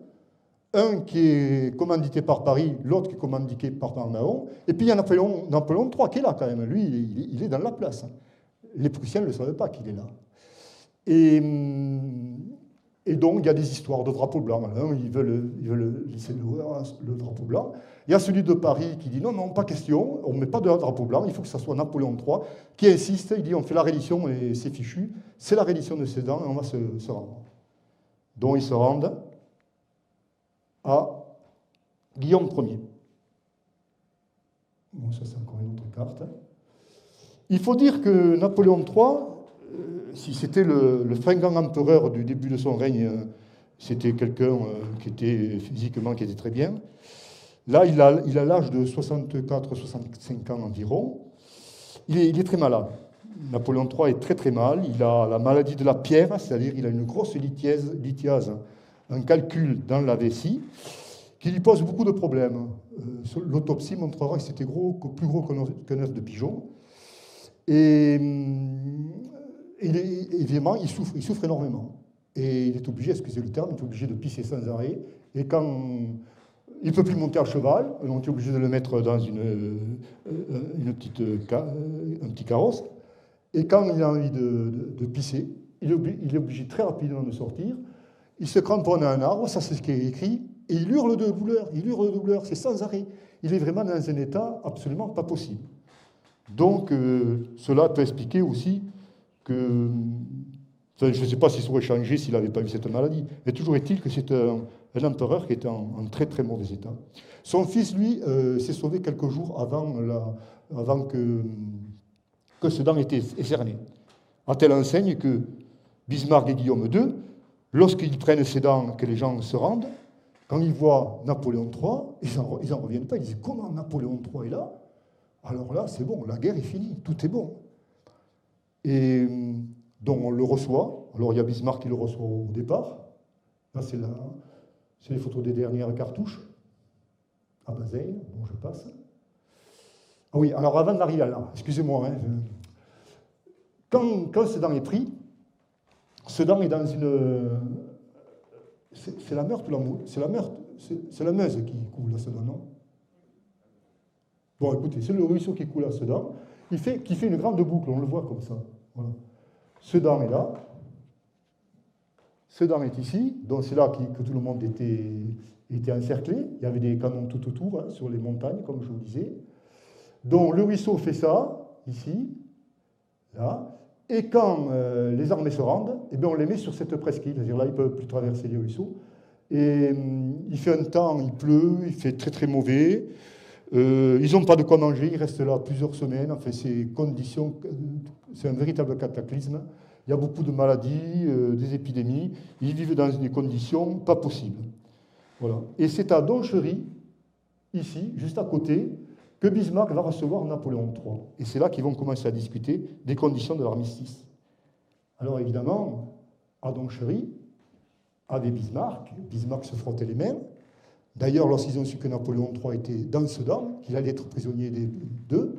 Un qui est commandité par Paris, l'autre qui est commandité par MacMahon. Et puis il y a Napoléon III qui est là quand même. Lui, il est dans la place. Les Prussiens ne le savaient pas qu'il est là. Et donc, il y a des histoires de drapeau blanc. Ils veulent lisser le drapeau blanc. Il y a celui de Paris qui dit non, pas question, on ne met pas de drapeau blanc, il faut que ce soit Napoléon III, qui insiste, il dit on fait la reddition et c'est fichu. C'est la reddition de Sedan et on va se rendre. Donc, ils se rendent à Guillaume Ier. Bon, ça, c'est encore une autre carte. Il faut dire que Napoléon III, si c'était le fringant empereur du début de son règne, c'était quelqu'un qui était physiquement qui était très bien. Là, il a l'âge de 64-65 ans environ. Il est très malade. Napoléon III est très très mal. Il a la maladie de la pierre, c'est-à-dire il a une grosse lithiase, un calcul dans la vessie, qui lui pose beaucoup de problèmes. L'autopsie montrera que c'était plus gros qu'un œuf de pigeon. Et évidemment, il souffre énormément. Et il est obligé, excusez le terme, il est obligé de pisser sans arrêt. Et quand il ne peut plus monter à cheval, on est obligé de le mettre dans un petit carrosse. Et quand il a envie de pisser, il est obligé très rapidement de sortir. Il se cramponne à un arbre, ça c'est ce qui est écrit, et il hurle de douleur, c'est sans arrêt. Il est vraiment dans un état absolument pas possible. Donc, cela peut expliquer aussi que, je ne sais pas s'il serait changé s'il n'avait pas eu cette maladie, mais toujours est-il que c'est un empereur qui était en très très mauvais état. Son fils, lui, s'est sauvé quelques jours avant que Sedan était cerné. À telle enseigne que Bismarck et Guillaume II, lorsqu'ils prennent Sedan, que les gens se rendent, quand ils voient Napoléon III, ils n'en reviennent pas, ils disent « Comment Napoléon III est là ?» Alors là, c'est bon, la guerre est finie, tout est bon. Et donc on le reçoit. Alors il y a Bismarck qui le reçoit au départ. Là, c'est les photos des dernières cartouches. À Bazeilles, bon, je passe. Ah oui, alors avant d'arriver là, excusez-moi, hein, quand Sedan est pris, Sedan est dans une... C'est la Meurthe ou la Meuse? C'est la Meuse qui coule à Sedan, non? Bon, écoutez, c'est le ruisseau qui coule à Sedan, qui fait une grande boucle, on le voit comme ça. Voilà. Sedan est là. Sedan est ici, donc c'est là que tout le monde était encerclé. Il y avait des canons tout autour, hein, sur les montagnes, comme je vous disais. Donc le ruisseau fait ça, ici, là. Et quand les armées se rendent, eh bien, on les met sur cette presqu'île. C'est-à-dire là, ils ne peuvent plus traverser les ruisseaux. Et il fait un temps, il pleut, il fait très très mauvais. Ils n'ont pas de quoi manger, ils restent là plusieurs semaines. Enfin, c'est un véritable cataclysme. il y a beaucoup de maladies, des épidémies. Ils vivent dans des conditions pas possibles. Voilà. Et c'est à Donchery, ici, juste à côté, que Bismarck va recevoir Napoléon III. Et c'est là qu'ils vont commencer à discuter des conditions de l'armistice. Alors évidemment, à Donchery, avec Bismarck, Bismarck se frottait les mains. D'ailleurs, lorsqu'ils ont su que Napoléon III était dans Sedan, qu'il allait être prisonnier d'eux,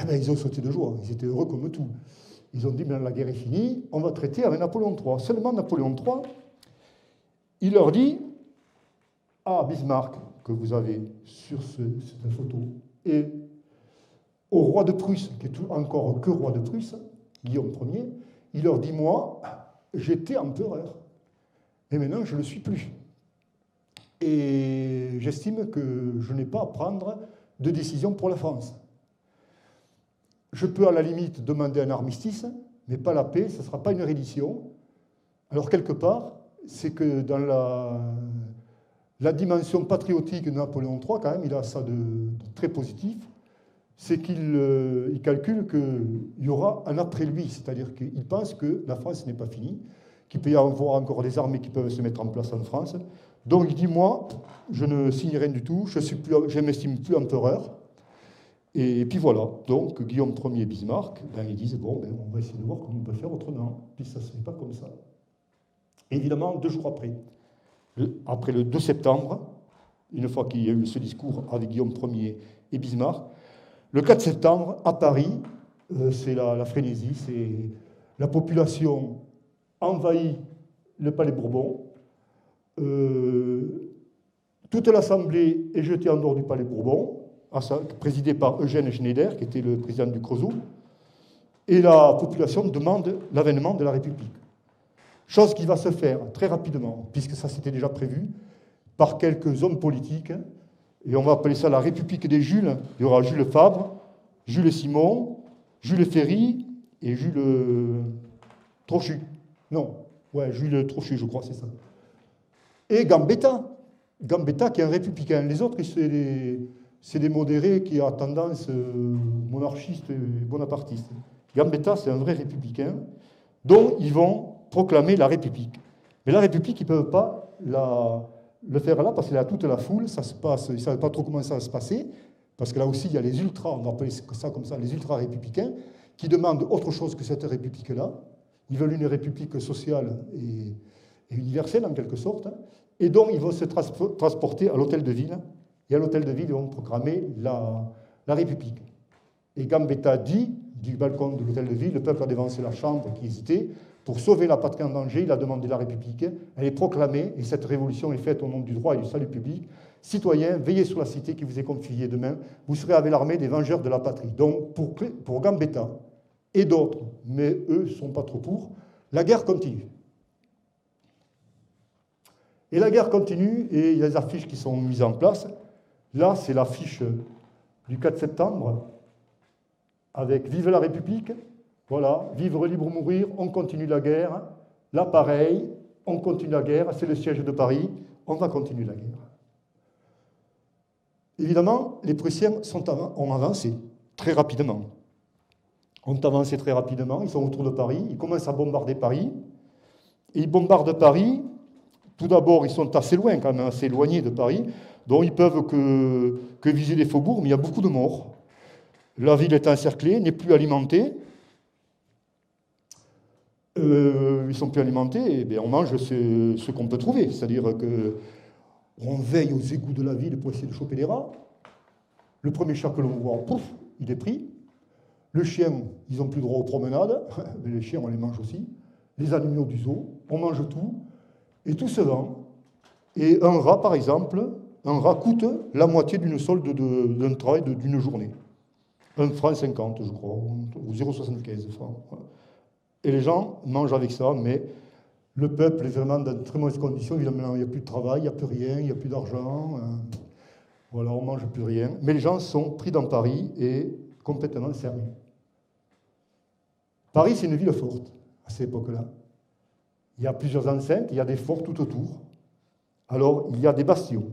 eh bien, ils ont sauté de joie. Ils étaient heureux comme tout. Ils ont dit, la guerre est finie, on va traiter avec Napoléon III. Seulement Napoléon III, il leur dit, Bismarck, que vous avez sur cette photo, et au roi de Prusse, qui est encore que roi de Prusse, Guillaume Ier, il leur dit, moi, j'étais empereur, et maintenant je ne le suis plus. Et j'estime que je n'ai pas à prendre de décision pour la France. Je peux à la limite demander un armistice, mais pas la paix, ce ne sera pas une reddition. Alors quelque part, c'est que dans la dimension patriotique de Napoléon III, quand même, il a ça de très positif, c'est qu'il calcule qu'il y aura un après lui, c'est-à-dire qu'il pense que la France n'est pas finie, qu'il peut y avoir encore des armées qui peuvent se mettre en place en France. Donc il dit, moi, je ne signe rien du tout, je ne m'estime plus empereur. Et puis voilà, donc Guillaume Ier et Bismarck, ils disent, on va essayer de voir comment on peut faire autrement. Puis ça ne se fait pas comme ça. Évidemment, 2 jours après le 2 septembre, une fois qu'il y a eu ce discours avec Guillaume Ier et Bismarck, le 4 septembre, à Paris, c'est la frénésie, c'est la population envahit le Palais Bourbon, toute l'Assemblée est jetée en dehors du Palais Bourbon, présidée par Eugène Schneider, qui était le président du Creusot, et la population demande l'avènement de la République. Chose qui va se faire très rapidement, puisque ça s'était déjà prévu, par quelques hommes politiques, et on va appeler ça la République des Jules. Il y aura Jules Favre, Jules Simon, Jules Ferry et Jules Trochu. Jules Trochu, je crois, c'est ça. Et Gambetta. Gambetta qui est un républicain. Les autres, c'est des modérés qui ont tendance monarchiste et bonapartiste. Gambetta, c'est un vrai républicain, dont ils vont proclamer la République. Mais la République, ils ne peuvent pas le faire là, parce qu'il y a toute la foule, ça se passe, ils ne savent pas trop comment ça va se passer, parce que là aussi, il y a les ultras, on appelle ça comme ça, les ultra-républicains, qui demandent autre chose que cette République-là. Ils veulent une République sociale et universelle, en quelque sorte, et donc ils vont se transporter à l'hôtel de ville, et à l'hôtel de ville, ils vont proclamer la République. Et Gambetta dit, du balcon de l'hôtel de ville, le peuple a dévancé la chambre qui hésitait, pour sauver la patrie en danger, il a demandé la République, elle est proclamée, et cette révolution est faite au nom du droit et du salut public. Citoyens, veillez sur la cité qui vous est confiée demain, vous serez avec l'armée des vengeurs de la patrie. Donc, pour Gambetta et d'autres, mais eux ne sont pas trop pour, la guerre continue. Et la guerre continue, et il y a des affiches qui sont mises en place. Là, c'est l'affiche du 4 septembre, avec « Vive la République ». Voilà, vivre libre ou mourir, on continue la guerre. Là, pareil, on continue la guerre, c'est le siège de Paris, on va continuer la guerre. Évidemment, les Prussiens ont avancé très rapidement. Ont avancé très rapidement, ils sont autour de Paris, ils commencent à bombarder Paris. Et ils bombardent Paris, tout d'abord, ils sont assez loin, quand même, assez éloignés de Paris, donc ils peuvent que viser les faubourgs, mais il y a beaucoup de morts. La ville est encerclée, n'est plus alimentée. Ils ne sont plus alimentés, et bien on mange ce qu'on peut trouver. C'est-à-dire qu'on veille aux égouts de la ville pour essayer de choper les rats. Le premier chat que l'on voit, pouf, il est pris. Le chien, ils n'ont plus droit aux promenades. Mais les chiens, on les mange aussi. Les animaux du zoo, on mange tout. Et tout se vend. Et un rat, par exemple, un rat coûte la moitié d'une solde d'un travail d'une journée. 1,50 franc, je crois, ou 0,75 francs. Et les gens mangent avec ça, mais le peuple est vraiment dans de très mauvaises conditions. Évidemment, il n'y a plus de travail, il n'y a plus rien, il n'y a plus d'argent. Voilà, on ne mange plus rien. Mais les gens sont pris dans Paris et complètement cernés. Paris, c'est une ville forte à cette époque-là. Il y a plusieurs enceintes, il y a des forts tout autour. Alors, il y a des bastions.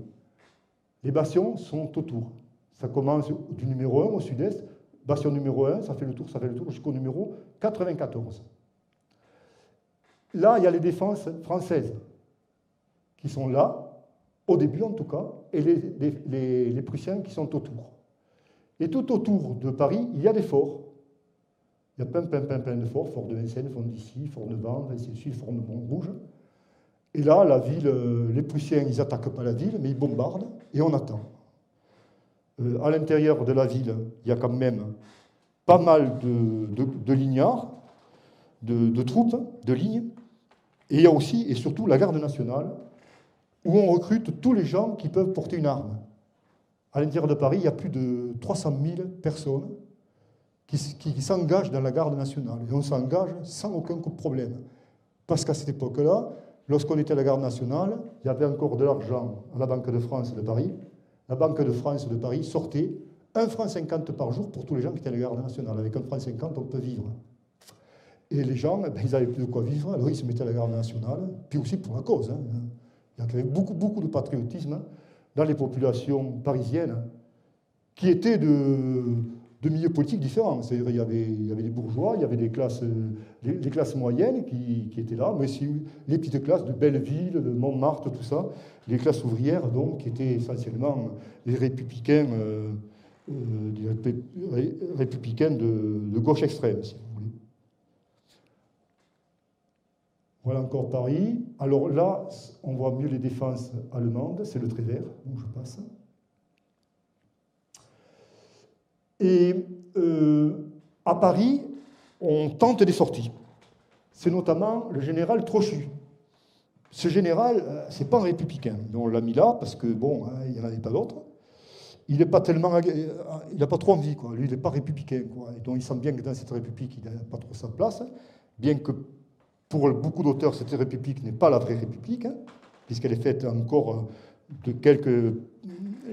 Les bastions sont autour. Ça commence du numéro 1 au sud-est. Bastion numéro 1, ça fait le tour jusqu'au numéro 94. là, il y a les défenses françaises qui sont là, au début en tout cas, et les Prussiens qui sont autour. Et tout autour de Paris, il y a des forts. Il y a plein de forts, fort de Vincennes, fort d'Issy, fort de Vanves, ainsi de suite, fort de Montrouge. Et là, la ville, les Prussiens, ils n'attaquent pas la ville, mais ils bombardent, et on attend. À l'intérieur de la ville, il y a quand même pas mal de lignards, de troupes, de lignes, et il y a aussi, et surtout, la garde nationale, où on recrute tous les gens qui peuvent porter une arme. À l'intérieur de Paris, il y a plus de 300 000 personnes qui s'engagent dans la garde nationale. Et on s'engage sans aucun problème. Parce qu'à cette époque-là, lorsqu'on était à la garde nationale, il y avait encore de l'argent à la Banque de France de Paris. La Banque de France de Paris sortait 1,50 franc par jour pour tous les gens qui étaient à la garde nationale. Avec 1,50 franc, on peut vivre. Et les gens, ils n'avaient plus de quoi vivre, alors ils se mettaient à la garde nationale, puis aussi pour la cause. Il y avait beaucoup de patriotisme dans les populations parisiennes qui étaient de milieux politiques différents. C'est-à-dire il y avait des bourgeois, il y avait les classes moyennes qui étaient là, mais aussi les petites classes de Belleville, de Montmartre, tout ça, les classes ouvrières, donc, qui étaient essentiellement les républicains, de gauche extrême, si vous voulez. Voilà encore Paris. Alors là, on voit mieux les défenses allemandes, c'est le trait vert, où je passe. Et à Paris, on tente des sorties. C'est notamment le général Trochu. Ce général, c'est pas un républicain. On l'a mis là parce que, bon, il n'y en avait pas d'autres. Il n'a pas trop envie, quoi. Lui, il n'est pas républicain, quoi. Et donc, il sent bien que dans cette république, il n'a pas trop sa place, bien que pour beaucoup d'auteurs, cette république n'est pas la vraie république, puisqu'elle est faite encore de quelques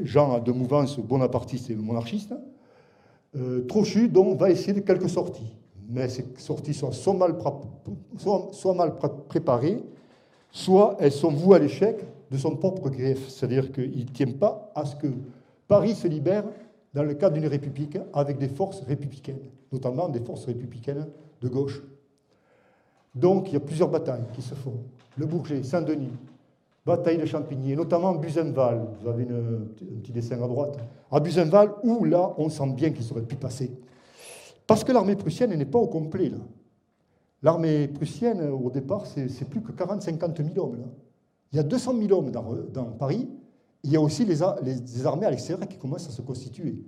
gens de mouvance bonapartistes et monarchistes. Trochu, donc, va essayer de quelques sorties. Mais ces sorties sont soit mal préparées, soit elles sont vouées à l'échec de son propre greffe. C'est-à-dire qu'il ne tient pas à ce que Paris se libère dans le cadre d'une république avec des forces républicaines, notamment des forces républicaines de gauche. Donc, il y a plusieurs batailles qui se font. Le Bourget, Saint-Denis, bataille de Champigny, et notamment Buzenval. Vous avez un petit dessin à droite. À Buzenval, où là, on sent bien qu'il aurait pu passer. Parce que l'armée prussienne n'est pas au complet, là. L'armée prussienne, au départ, c'est plus que 40-50 000 hommes. Là. Il y a 200 000 hommes dans Paris. Il y a aussi les armées à l'extérieur qui commencent à se constituer.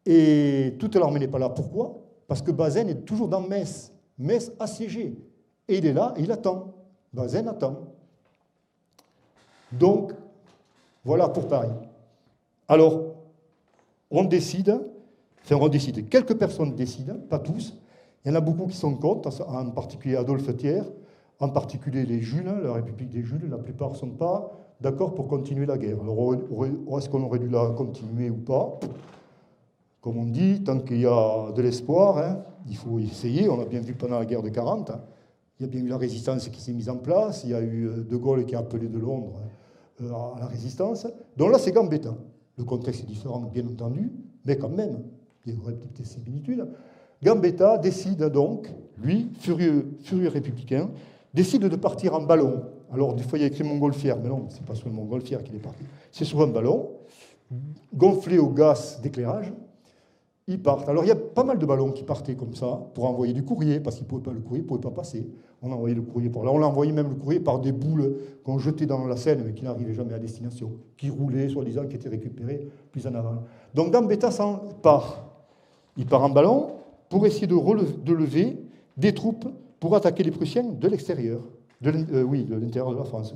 Et toute l'armée n'est pas là. Pourquoi? Parce que Bazaine est toujours dans Metz. Metz assiégé. Et il est là et il attend. Bazaine attend. Donc, voilà pour Paris. Alors, quelques personnes décident, pas tous. Il y en a beaucoup qui sont contre, en particulier Adolphe Thiers, en particulier les Jules, la République des Jules, la plupart ne sont pas d'accord pour continuer la guerre. Alors, est-ce qu'on aurait dû la continuer ou pas? Comme on dit, tant qu'il y a de l'espoir, il faut essayer. On a bien vu pendant la guerre de 40, il y a bien eu la résistance qui s'est mise en place, il y a eu De Gaulle qui a appelé de Londres à la résistance. Donc là, c'est Gambetta. Le contexte est différent, bien entendu, mais quand même, il y aurait peut-être des similitudes. Gambetta décide donc, lui, furieux républicain, décide de partir en ballon. Alors, des fois, il y a écrit Montgolfière, mais non, c'est pas sur le Montgolfière qu'il est parti. C'est sur un ballon, gonflé au gaz d'éclairage. Ils partent. Alors, il y a pas mal de ballons qui partaient comme ça pour envoyer du courrier, parce que le courrier ne pouvait pas passer. On envoyait le courrier par là. On envoyé même le courrier par des boules qu'on jetait dans la Seine, mais qui n'arrivaient jamais à destination, qui roulaient, soi-disant, qui étaient récupérées plus en avant. Donc, Gambetta part. Il part en ballon pour essayer de lever des troupes pour attaquer les Prussiens de l'extérieur. De l'intérieur de la France,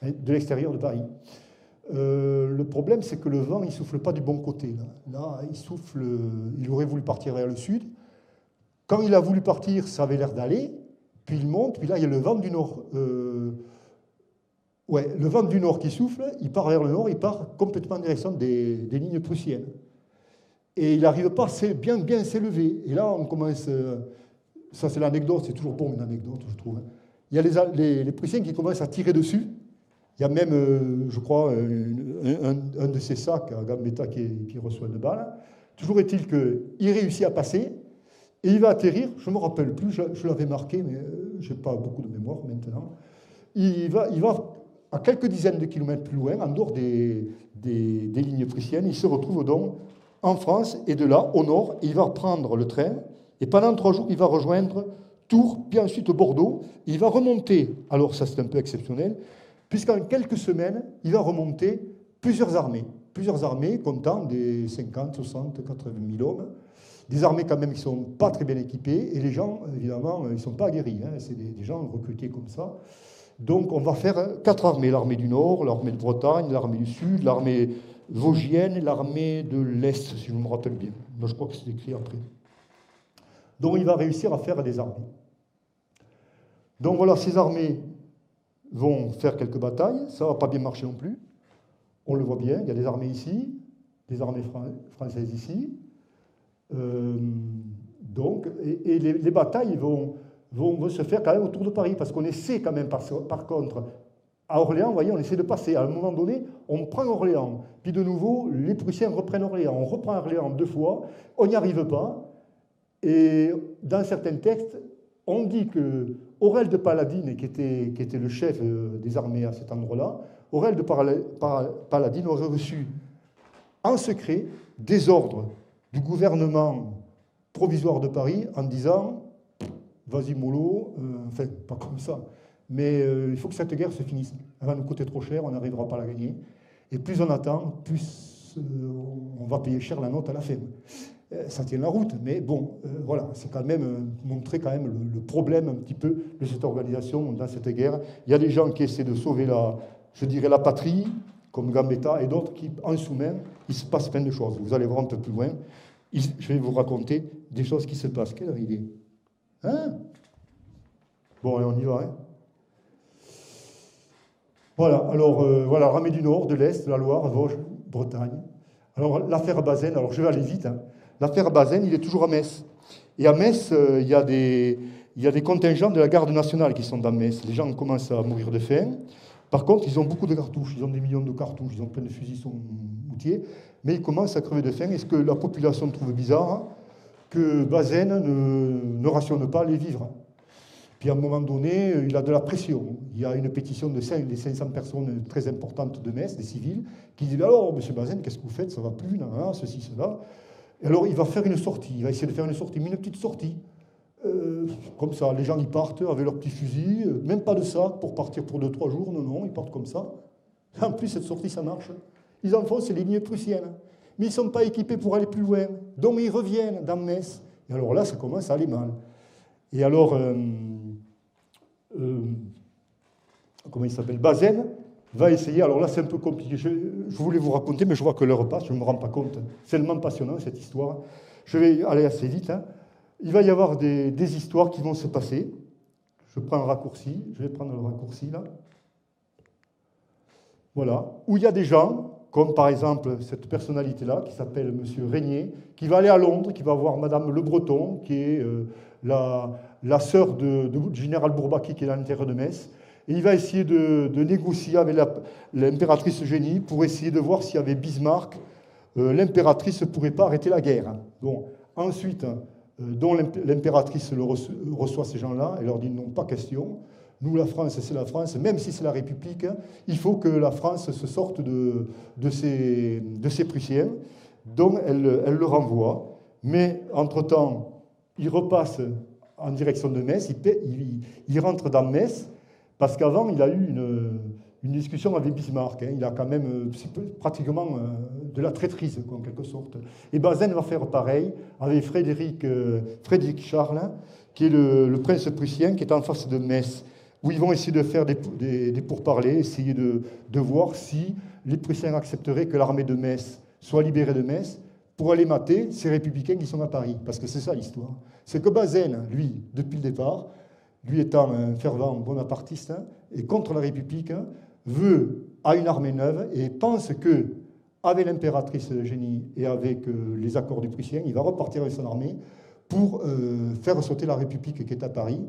de l'extérieur de Paris. Le problème, c'est que le vent, il ne souffle pas du bon côté. Là, il aurait voulu partir vers le sud. Quand il a voulu partir, ça avait l'air d'aller, puis il monte, puis là, il y a le vent du nord. Le vent du nord qui souffle, il part vers le nord, il part complètement en direction des lignes prussiennes. Et il n'arrive pas bien s'élever. Et là, on commence... ça, c'est l'anecdote, c'est toujours bon, une anecdote, je trouve. Il y a les Prussiens qui commencent à tirer dessus. Il y a même, je crois, un de ces sacs à Gambetta qui reçoit une balle. Toujours est-il qu'il réussit à passer. et il va atterrir, je ne me rappelle plus, je l'avais marqué, mais je n'ai pas beaucoup de mémoire maintenant. Il va à quelques dizaines de kilomètres plus loin, en dehors des lignes prussiennes, il se retrouve donc en France, et de là, au nord, il va reprendre le train, et pendant 3 jours, il va rejoindre Tours, puis ensuite Bordeaux, et il va remonter, alors ça c'est un peu exceptionnel, puisqu'en quelques semaines, il va remonter plusieurs armées comptant des 50, 60, 80 000 hommes, des armées quand même qui ne sont pas très bien équipées, et les gens, évidemment, ils ne sont pas aguerris, hein, c'est des gens recrutés comme ça. Donc on va faire 4 armées, l'armée du Nord, l'armée de Bretagne, l'armée du Sud, l'armée vosgienne et l'armée de l'Est, si je me rappelle bien. Moi, je crois que c'est écrit après. Donc il va réussir à faire des armées. Donc voilà, ces armées vont faire quelques batailles, ça ne va pas bien marcher non plus. On le voit bien, il y a des armées ici, des armées françaises ici. Et les batailles vont se faire quand même autour de Paris, parce qu'on essaie quand même, par contre, à Orléans, vous voyez, on essaie de passer. À un moment donné, on prend Orléans, puis de nouveau, les Prussiens reprennent Orléans. On reprend Orléans 2 fois, on n'y arrive pas. Et dans certains textes, on dit que Aurèle de Paladine, qui était le chef des armées à cet endroit-là, Aurèle de Paladine aurait reçu en secret des ordres du gouvernement provisoire de Paris en disant « vas-y mollo, enfin pas comme ça, mais il faut que cette guerre se finisse. Elle va nous coûter trop cher, on n'arrivera pas à la gagner. Et plus on attend, plus on va payer cher la note à la fin. » Ça tient la route, mais bon, voilà, c'est quand même montrer quand même le problème un petit peu de cette organisation dans cette guerre. Il y a des gens qui essaient de sauver la patrie, comme Gambetta, et d'autres qui, en sous-main, il se passe plein de choses. Vous allez voir un peu plus loin, je vais vous raconter des choses qui se passent. Quelle heure il est? Hein? Bon, allez, on y va. Hein? Voilà, alors, voilà, l'armée du Nord, de l'Est, de la Loire, Vosges, Bretagne. Alors, l'affaire Bazaine, alors je vais aller vite, hein. L'affaire Bazaine, il est toujours à Metz. Et à Metz, il y a des contingents de la garde nationale qui sont dans Metz. Les gens commencent à mourir de faim. Par contre, ils ont beaucoup de cartouches. Ils ont des millions de cartouches. Ils ont plein de fusils sommetiers. Mais ils commencent à crever de faim. Est-ce que la population trouve bizarre que Bazaine ne rationne pas les vivres? Puis à un moment donné, il a de la pression. Il y a une pétition des 500 personnes très importantes de Metz, des civils, qui disent « Alors, monsieur Bazaine, qu'est-ce que vous faites? Ça ne va plus, nan, ceci, cela. » Et alors, il va faire une sortie, il va essayer de faire une sortie, mais une petite sortie. Comme ça, les gens, ils partent avec leurs petits fusils, même pas de sac pour partir pour 2-3 jours, non, ils partent comme ça. En plus, cette sortie, ça marche. Ils enfoncent les lignes prussiennes. Mais ils ne sont pas équipés pour aller plus loin. Donc, ils reviennent dans Metz. Et alors là, ça commence à aller mal. Et alors, comment il s'appelle? Bazaine va essayer, alors là c'est un peu compliqué, je voulais vous raconter, mais je vois que l'heure passe, je ne me rends pas compte. C'est tellement passionnant cette histoire. Je vais aller assez vite. Hein. Il va y avoir des histoires qui vont se passer. Je prends un raccourci, je vais prendre le raccourci là. Voilà, où il y a des gens, comme par exemple cette personnalité-là, qui s'appelle M. Régnier, qui va aller à Londres, qui va voir Madame Le Breton, qui est la sœur du général Bourbaki, qui est à l'intérieur de Metz. Et il va essayer de négocier avec l'impératrice Eugénie pour essayer de voir s'il y avait Bismarck. L'impératrice ne pourrait pas arrêter la guerre. Bon. Ensuite, dont l'impératrice reçoit ces gens-là, elle leur dit non, pas question. Nous, la France, c'est la France, même si c'est la République, il faut que la France se sorte de ces Prussiens. Donc, elle le renvoie. Mais, entre-temps, il repasse en direction de Metz, il rentre dans Metz, parce qu'avant, il a eu une discussion avec Bismarck. Hein. Il a quand même pratiquement de la traîtrise, quoi, en quelque sorte. Et Bazaine va faire pareil avec Frédéric Charles, qui est le prince prussien, qui est en face de Metz, où ils vont essayer de faire des pourparlers, essayer de voir si les Prussiens accepteraient que l'armée de Metz soit libérée de Metz pour aller mater ces républicains qui sont à Paris. Parce que c'est ça l'histoire. C'est que Bazaine, lui, depuis le départ, lui étant un fervent bonapartiste et contre la République, a une armée neuve et pense que, avec l'impératrice Eugénie et avec les accords du Prussien, il va repartir avec son armée pour faire sauter la République qui est à Paris,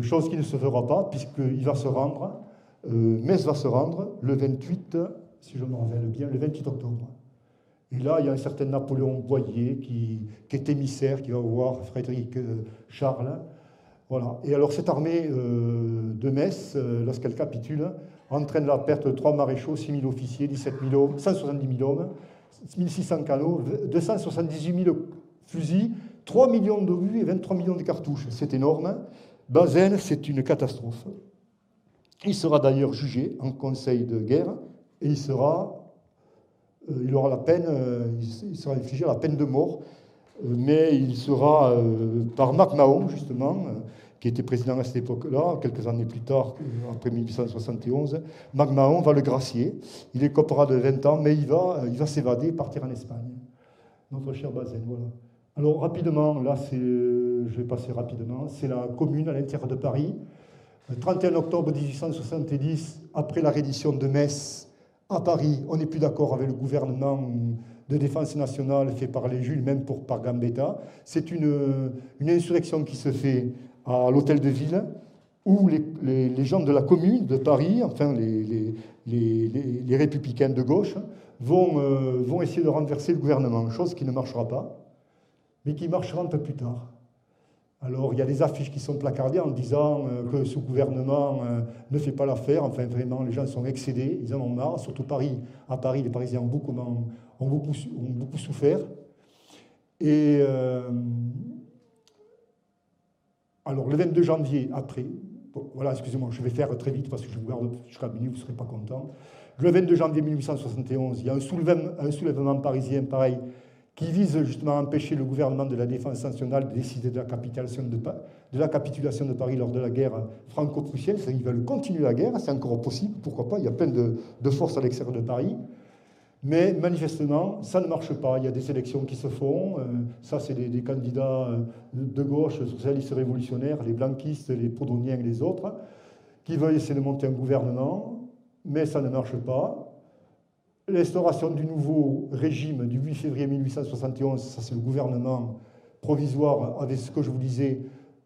chose qui ne se fera pas puisqu'il va se rendre, Metz va se rendre le 28, si je me rappelle bien, le 28 octobre. Et là, il y a un certain Napoléon Boyer qui est émissaire, qui va voir Frédéric Charles. Voilà. Et alors cette armée de Metz, lorsqu'elle capitule, entraîne la perte de 3 maréchaux, 6 000 officiers, 17 000 hommes, 170 000 hommes, 1600 canots, 278 000 fusils, 3 millions d'obus et 23 millions de cartouches. C'est énorme. Bazaine, c'est une catastrophe. Il sera d'ailleurs jugé en conseil de guerre et il sera infligé la peine de mort, mais il sera par MacMahon, justement, qui était président à cette époque-là, quelques années plus tard, après 1871. MacMahon va le gracier, il écopera de 20 ans, mais il va s'évader et partir en Espagne. Notre cher Bazaine, voilà. Alors rapidement, là, je vais passer rapidement, c'est la commune à l'intérieur de Paris. Le 31 octobre 1870, après la reddition de Metz, à Paris, on n'est plus d'accord avec le gouvernement de défense nationale fait par les Jules, même par Gambetta. C'est une insurrection qui se fait à l'hôtel de ville, où les gens de la commune de Paris, enfin les républicains de gauche, vont essayer de renverser le gouvernement, chose qui ne marchera pas, mais qui marchera un peu plus tard. Alors, il y a des affiches qui sont placardées en disant que ce gouvernement ne fait pas l'affaire. Enfin, vraiment, les gens sont excédés, ils en ont marre. Surtout Paris. À Paris, les Parisiens ont beaucoup souffert. Et alors, le 22 janvier, après, bon, voilà, excusez-moi, je vais faire très vite parce que je vous garde jusqu'à minuit, vous ne serez pas contents. Le 22 janvier 1871, il y a un soulèvement parisien, pareil, qui vise justement à empêcher le gouvernement de la défense nationale de décider de la capitulation de Paris lors de la guerre franco-prussienne. Ils veulent continuer la guerre, c'est encore possible, pourquoi pas, il y a plein de forces à l'extérieur de Paris. Mais manifestement, ça ne marche pas. Il y a des élections qui se font, ça c'est des candidats de gauche, socialistes révolutionnaires, les blanquistes, les proudhoniens et les autres, qui veulent essayer de monter un gouvernement, mais ça ne marche pas. L'instauration du nouveau régime du 8 février 1871, ça c'est le gouvernement provisoire, avec ce que je vous disais,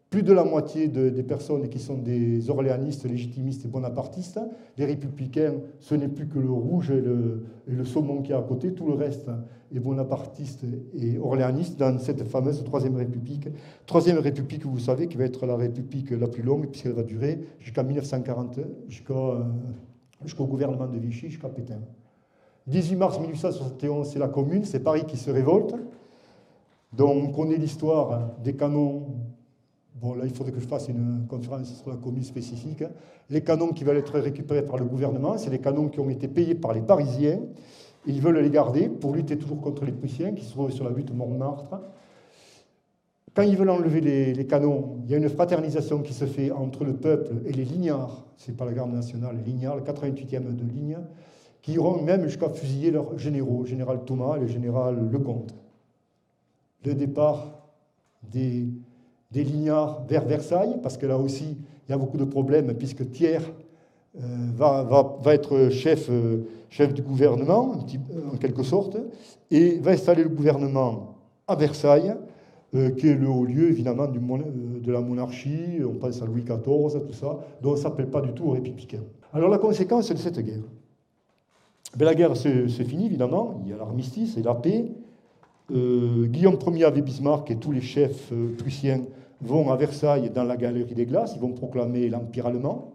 plus de la moitié des personnes qui sont des orléanistes, légitimistes et bonapartistes. Les républicains, ce n'est plus que le rouge et le saumon qui est à côté, tout le reste est bonapartiste et orléaniste dans cette fameuse Troisième République. Troisième République, vous savez, qui va être la République la plus longue, puisqu'elle va durer jusqu'à 1940, jusqu'au gouvernement de Vichy, jusqu'à Pétain. 18 mars 1871, c'est la Commune, c'est Paris qui se révolte. Donc on connaît l'histoire des canons. Bon, là, il faudrait que je fasse une conférence sur la Commune spécifique. Les canons qui veulent être récupérés par le gouvernement, c'est les canons qui ont été payés par les Parisiens. Ils veulent les garder pour lutter toujours contre les Prussiens qui se trouvent sur la butte Montmartre. Quand ils veulent enlever les canons, il y a une fraternisation qui se fait entre le peuple et les lignards. Ce n'est pas la garde nationale, les lignards, le 88e de ligne, qui iront même jusqu'à fusiller leurs généraux, le général Thomas et le général Lecomte. Le départ des lignards vers Versailles, parce que là aussi, il y a beaucoup de problèmes, puisque Thiers va être chef du gouvernement, en quelque sorte, et va installer le gouvernement à Versailles, qui est le haut lieu, évidemment, de la monarchie. On pense à Louis XIV, tout ça, dont on ne s'appelle pas du tout aux républicains. Alors la conséquence de cette guerre, la guerre c'est fini, évidemment, il y a l'armistice et la paix. Guillaume Ier avec Bismarck et tous les chefs prussiens vont à Versailles dans la galerie des glaces, ils vont proclamer l'Empire allemand.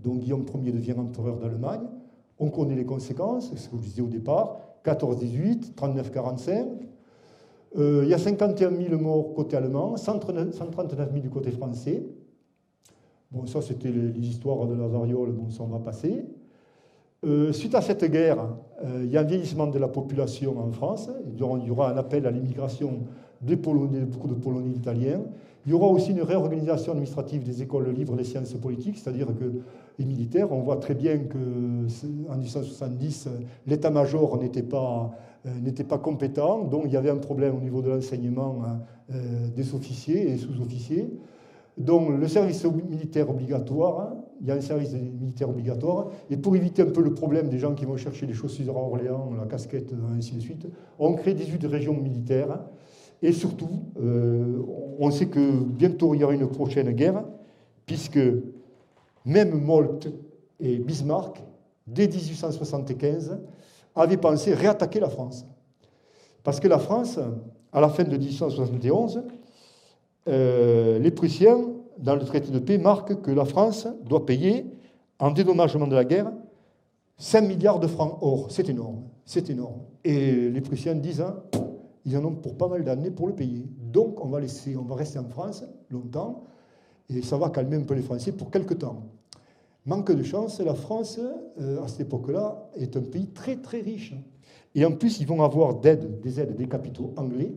Donc Guillaume Ier devient empereur d'Allemagne. On connaît les conséquences, c'est ce que je disais au départ, 14-18, 39-45. Il y a 51 000 morts côté allemand, 139 000 du côté français. Bon, ça c'était les histoires de la variole, bon, ça on va passer. Suite à cette guerre, il y a un vieillissement de la population en France. Il y aura un appel à l'immigration des Polonais, beaucoup de Polonais italiens. Il y aura aussi une réorganisation administrative des écoles libres des sciences politiques, c'est-à-dire que les militaires, on voit très bien qu'en 1870, l'état-major n'était pas compétent, donc il y avait un problème au niveau de l'enseignement des officiers et sous-officiers. Donc le service militaire obligatoire, il y a un service militaire obligatoire, et pour éviter un peu le problème des gens qui vont chercher les chaussures à Orléans, la casquette, ainsi de suite, on crée 18 régions militaires, et surtout, on sait que bientôt il y aura une prochaine guerre, puisque même Moltke et Bismarck, dès 1875, avaient pensé réattaquer la France. Parce que la France, à la fin de 1871, les Prussiens, dans le traité de paix, marquent que la France doit payer, en dédommagement de la guerre, 5 milliards de francs or. C'est énorme, c'est énorme. Et les Prussiens disent, hein, ils en ont pour pas mal d'années pour le payer. Donc on va rester en France longtemps, et ça va calmer un peu les Français pour quelque temps. Manque de chance, la France, à cette époque-là, est un pays très très riche. Et en plus, ils vont avoir des aides des capitaux anglais,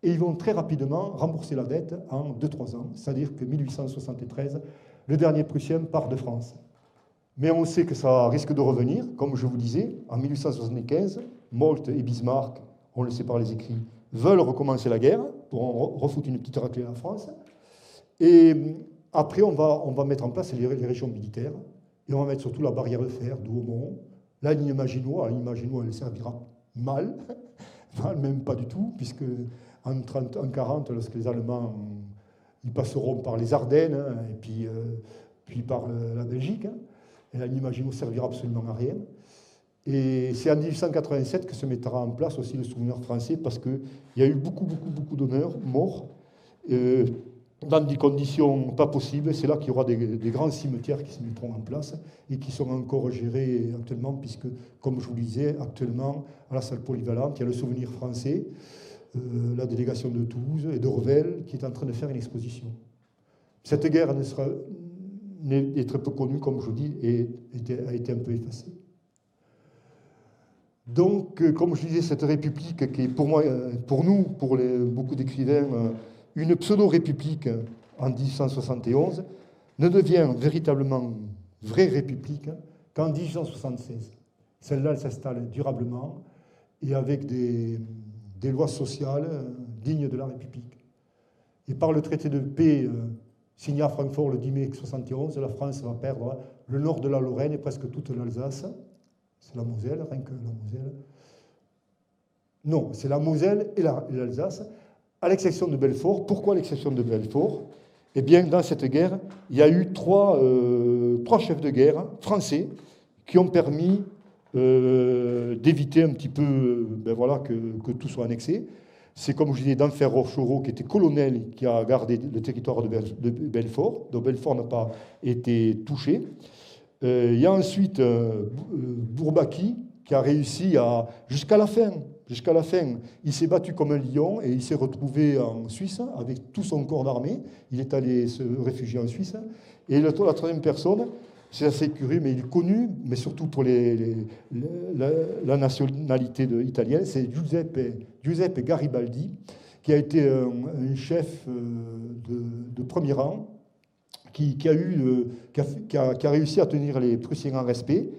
et ils vont très rapidement rembourser la dette en 2-3 ans. C'est-à-dire que 1873, le dernier Prussien part de France. Mais on sait que ça risque de revenir, comme je vous disais, en 1875, Moltke et Bismarck, on le sait par les écrits, veulent recommencer la guerre pour en refoutre une petite raclée à la France. Et après, on va mettre en place les régions militaires, et on va mettre surtout la barrière de fer d'Ouaumont, la ligne Maginot. La ligne Maginot, elle servira mal, même pas du tout, puisque en 40, lorsque les Allemands ils passeront par les Ardennes, hein, et puis par la Belgique, hein, et la ligne Maginot ne servira absolument à rien. Et c'est en 1887 que se mettra en place aussi le souvenir français, parce qu'il y a eu beaucoup d'honneurs morts, dans des conditions pas possibles. C'est là qu'il y aura des grands cimetières qui se mettront en place et qui sont encore gérés actuellement, puisque, comme je vous le disais, actuellement, à la salle polyvalente, il y a le souvenir français, la délégation de Toulouse et de Revel qui est en train de faire une exposition. Cette guerre est très peu connue, comme je vous dis, et a été un peu effacée. Donc, comme je disais, cette république qui est pour moi, pour nous, pour beaucoup d'écrivains, une pseudo-république en 1871, ne devient véritablement vraie république qu'en 1876. Celle-là, elle s'installe durablement et avec des lois sociales dignes de la République. Et par le traité de paix signé à Francfort le 10 mai 1971, la France va perdre le nord de la Lorraine et presque toute l'Alsace. C'est la Moselle, rien que la Moselle. Non, c'est la Moselle et l'Alsace, à l'exception de Belfort. Pourquoi l'exception de Belfort? Eh bien, dans cette guerre, il y a eu trois chefs de guerre français qui ont permis d'éviter un petit peu que tout soit annexé. C'est, comme je disais, d'Enfer Rochereau, qui était colonel, qui a gardé le territoire de Belfort. Donc Belfort n'a pas été touché. Il y a ensuite Bourbaki, qui a réussi jusqu'à la fin. Il s'est battu comme un lion et il s'est retrouvé en Suisse avec tout son corps d'armée. Il est allé se réfugier en Suisse. Et la troisième personne, c'est assez curieux, mais il est connu, mais surtout pour la nationalité italienne, c'est Giuseppe Garibaldi, qui a été un chef de premier rang, qui a réussi à tenir les Prussiens en respect.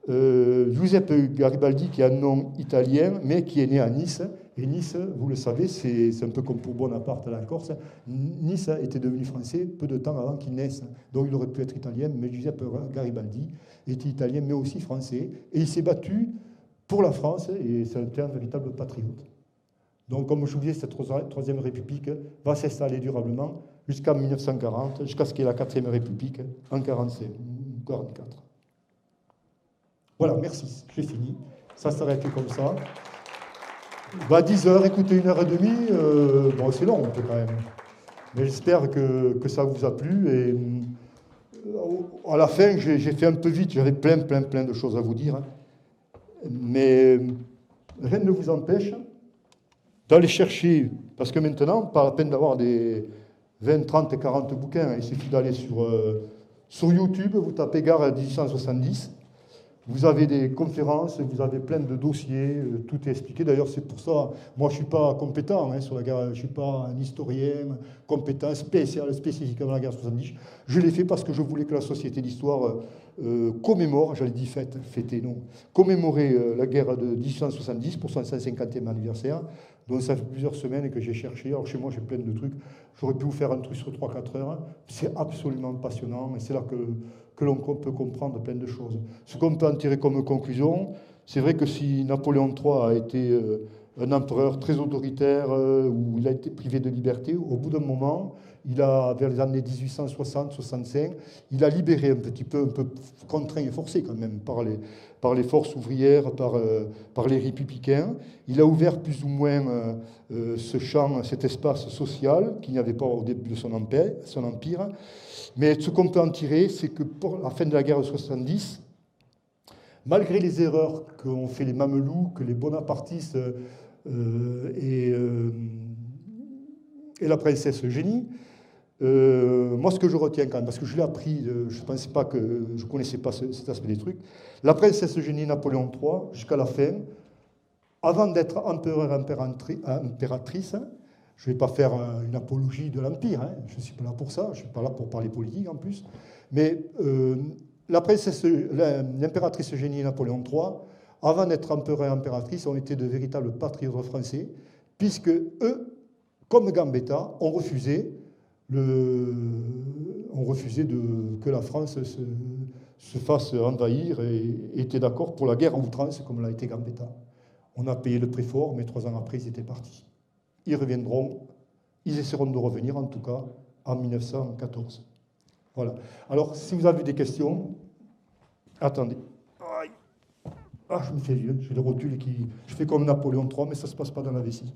Giuseppe Garibaldi, qui a un nom italien, mais qui est né à Nice. Et Nice, vous le savez, c'est un peu comme pour Bonaparte à la Corse. Nice était devenu français peu de temps avant qu'il naisse. Donc il aurait pu être italien, mais Giuseppe Garibaldi était italien, mais aussi français. Et il s'est battu pour la France, et c'était un véritable patriote. Donc, comme je vous disais, cette Troisième République va s'installer durablement jusqu'en 1940, jusqu'à ce qu'il y ait la Quatrième République en 1944. Voilà, merci, j'ai fini. Ça s'arrête comme ça. 10 heures, écoutez, 1h30, bon, c'est long quand même. Mais j'espère que ça vous a plu. Et à la fin, j'ai fait un peu vite, j'avais plein de choses à vous dire. Hein. Mais rien ne vous empêche d'aller chercher, parce que maintenant, pas la peine d'avoir des 20, 30, 40 bouquins. Il suffit d'aller sur YouTube, vous tapez Gare 1870. Vous avez des conférences, vous avez plein de dossiers, tout est expliqué. D'ailleurs, c'est pour ça, moi je ne suis pas compétent sur la guerre, je ne suis pas un historien compétent, spécifiquement la guerre 70. Je l'ai fait parce que je voulais que la Société d'Histoire commémore, j'allais dire fêter, non, commémorer la guerre de 1870 pour son 150e anniversaire. Donc ça fait plusieurs semaines que j'ai cherché. Alors chez moi, j'ai plein de trucs. J'aurais pu vous faire un truc sur 3-4 heures. C'est absolument passionnant, et c'est là que l'on peut comprendre plein de choses. Ce qu'on peut en tirer comme conclusion, c'est vrai que si Napoléon III a été un empereur très autoritaire, où il a été privé de liberté, au bout d'un moment, vers les années 1860-65, il a libéré un petit peu, un peu contraint et forcé quand même par les forces ouvrières, par les républicains. Il a ouvert plus ou moins ce champ, cet espace social qu'il n'y avait pas au début de son empire. Mais ce qu'on peut en tirer, c'est que pour la fin de la guerre de 70, malgré les erreurs qu'ont fait les Mamelouks, que les bonapartistes et la princesse Eugénie, moi, ce que je retiens quand même, parce que je l'ai appris, je ne pensais pas que je ne connaissais pas cet aspect des trucs, la princesse Eugénie Napoléon III, jusqu'à la fin, avant d'être empereur impératrice, hein, je ne vais pas faire une apologie de l'Empire, hein, je ne suis pas là pour ça, je ne suis pas là pour parler politique en plus, mais l'impératrice Eugénie Napoléon III, avant d'être empereur et impératrice, ont été de véritables patriotes français, puisque eux, comme Gambetta, ont refusé que la France se fasse envahir et étaient d'accord pour la guerre à outrance, comme l'a été Gambetta. On a payé le prix fort, mais 3 ans après, ils étaient partis. Ils reviendront, ils essaieront de revenir, en tout cas, en 1914. Voilà. Alors, si vous avez des questions, attendez. Ah, je me fais vieux, j'ai le rotule qui... Je fais comme Napoléon III, mais ça ne se passe pas dans la vessie.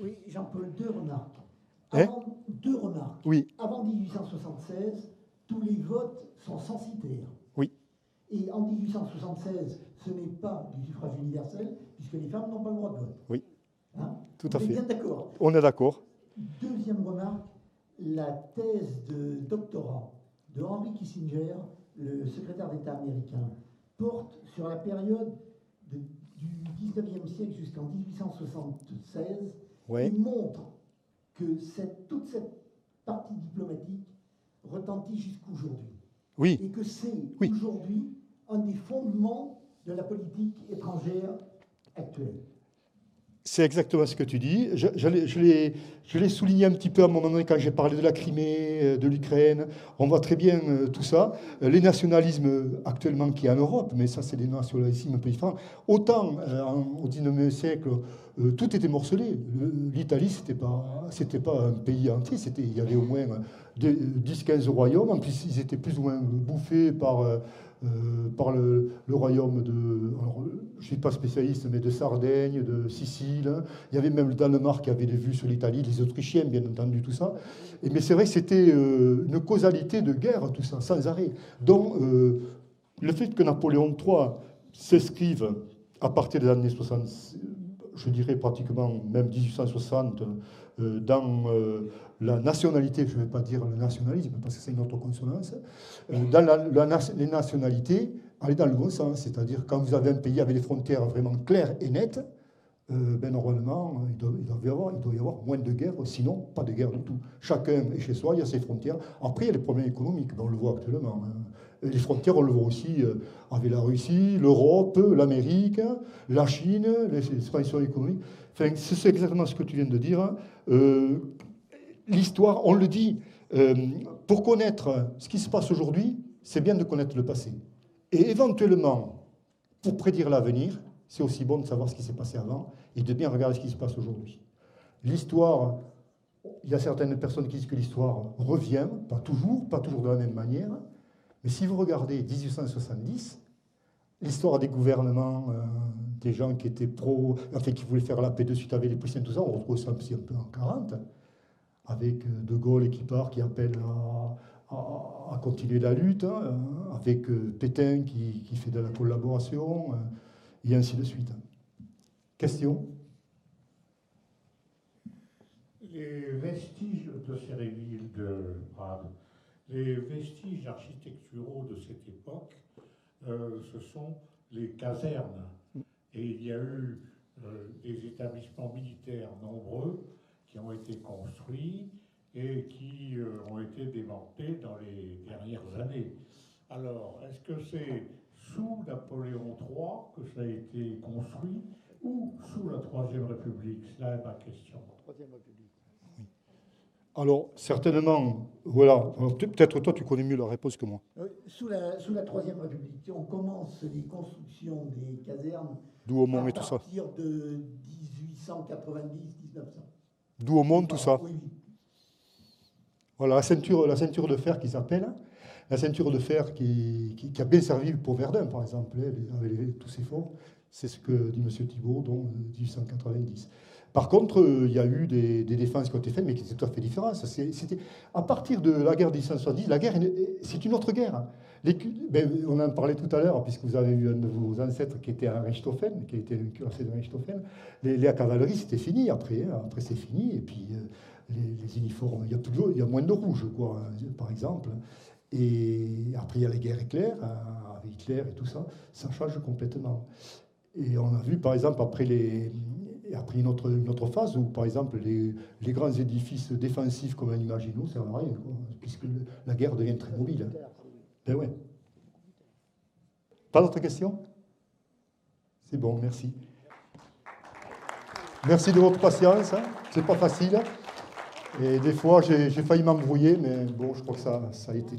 Oui, Jean-Paul, deux remarques. Hein? Deux remarques. Oui. Avant 1876, tous les votes sont censitaires. Oui. Et en 1876, ce n'est pas du suffrage universel, puisque les femmes n'ont pas le droit de vote. Oui. Hein? Tout à fait. On est bien d'accord. On est d'accord. Deuxième remarque, la thèse de doctorat de Henry Kissinger, le secrétaire d'État américain, porte sur la période du 19e siècle jusqu'en 1876 Ouais. et montre que toute cette partie diplomatique retentit jusqu'aujourd'hui. Oui. Et que c'est Oui. aujourd'hui un des fondements de la politique étrangère actuelle. C'est exactement ce que tu dis. Je l'ai souligné un petit peu à un moment donné quand j'ai parlé de la Crimée, de l'Ukraine. On voit très bien tout ça. Les nationalismes actuellement qu'il y a en Europe, mais ça c'est des nationalismes un peu différents. Autant au XIXe siècle, tout était morcelé. L'Italie, c'était pas un pays entier. Il y avait au moins 10-15 royaumes. En plus, ils étaient plus ou moins bouffés par le royaume de, alors, je ne suis pas spécialiste, mais de Sardaigne, de Sicile. Il y avait même le Danemark qui avait des vues sur l'Italie, les Autrichiens, bien entendu, tout ça. Mais c'est vrai que c'était une causalité de guerre, tout ça, sans arrêt. Donc, le fait que Napoléon III s'escrive à partir des années 60, je dirais pratiquement même 1860, dans la nationalité, je ne vais pas dire le nationalisme, parce que c'est une autre consonance, dans les nationalités, aller dans le bon sens. C'est-à-dire, quand vous avez un pays avec des frontières vraiment claires et nettes, normalement, il doit y avoir moins de guerres, sinon pas de guerre du tout. Chacun est chez soi, il y a ses frontières. Après, il y a les problèmes économiques, on le voit actuellement. Les frontières, on le voit aussi avec la Russie, l'Europe, l'Amérique, la Chine, les expansions économiques. Enfin, c'est exactement ce que tu viens de dire. L'histoire, on le dit, pour connaître ce qui se passe aujourd'hui, c'est bien de connaître le passé. Et éventuellement, pour prédire l'avenir, c'est aussi bon de savoir ce qui s'est passé avant et de bien regarder ce qui se passe aujourd'hui. L'histoire, il y a certaines personnes qui disent que l'histoire revient, pas toujours de la même manière, mais si vous regardez 1870, l'histoire des gouvernements, des gens qui étaient qui voulaient faire la paix de suite avec les Prussiens, tout ça, on retrouve ça un peu en 40, avec De Gaulle qui part, qui appelle à continuer la lutte, hein, avec Pétain qui fait de la collaboration, et ainsi de suite. Question ? Les vestiges de Séréville, de Prades, les vestiges architecturaux de cette époque, ce sont les casernes. Et il y a eu des établissements militaires nombreux qui ont été construits et qui ont été démantelés dans les dernières années. Alors, est-ce que c'est sous Napoléon III que ça a été construit ou sous la Troisième République? C'est là ma question. Troisième République. Alors, certainement, voilà. Peut-être toi, tu connais mieux la réponse que moi. Sous la Troisième République, on commence les constructions des casernes Douaumont et tout ça. à partir de 1890-1900. Douaumont, tout ça. Oui. Voilà, la ceinture de fer qui s'appelle, la ceinture de fer qui a bien servi pour Verdun, par exemple, avec tous ces forts. C'est ce que dit M. Thibault, donc 1890. Par contre, il y a eu des défenses qui ont été faites, mais qui étaient tout à fait différentes. C'était, à partir de la guerre de 1870, la guerre, c'est une autre guerre. On en parlait tout à l'heure, puisque vous avez eu un de vos ancêtres qui était un Richthofen, qui était un cuirassé de Richthofen. La cavalerie, c'était fini après. Après, c'est fini. Et puis, les uniformes, il y a moins de rouge, quoi, par exemple. Et après, il y a les guerres éclairs, avec Hitler et tout ça. Ça change complètement. Et on a vu, par exemple, après une autre phase où, par exemple, les grands édifices défensifs comme un Maginot, ça ne sert à rien, quoi, puisque la guerre devient très mobile. Ben ouais. Pas d'autres questions? C'est bon, merci. Merci de votre patience. Hein. C'est pas facile. Et des fois, j'ai failli m'embrouiller, mais bon, je crois que ça a été.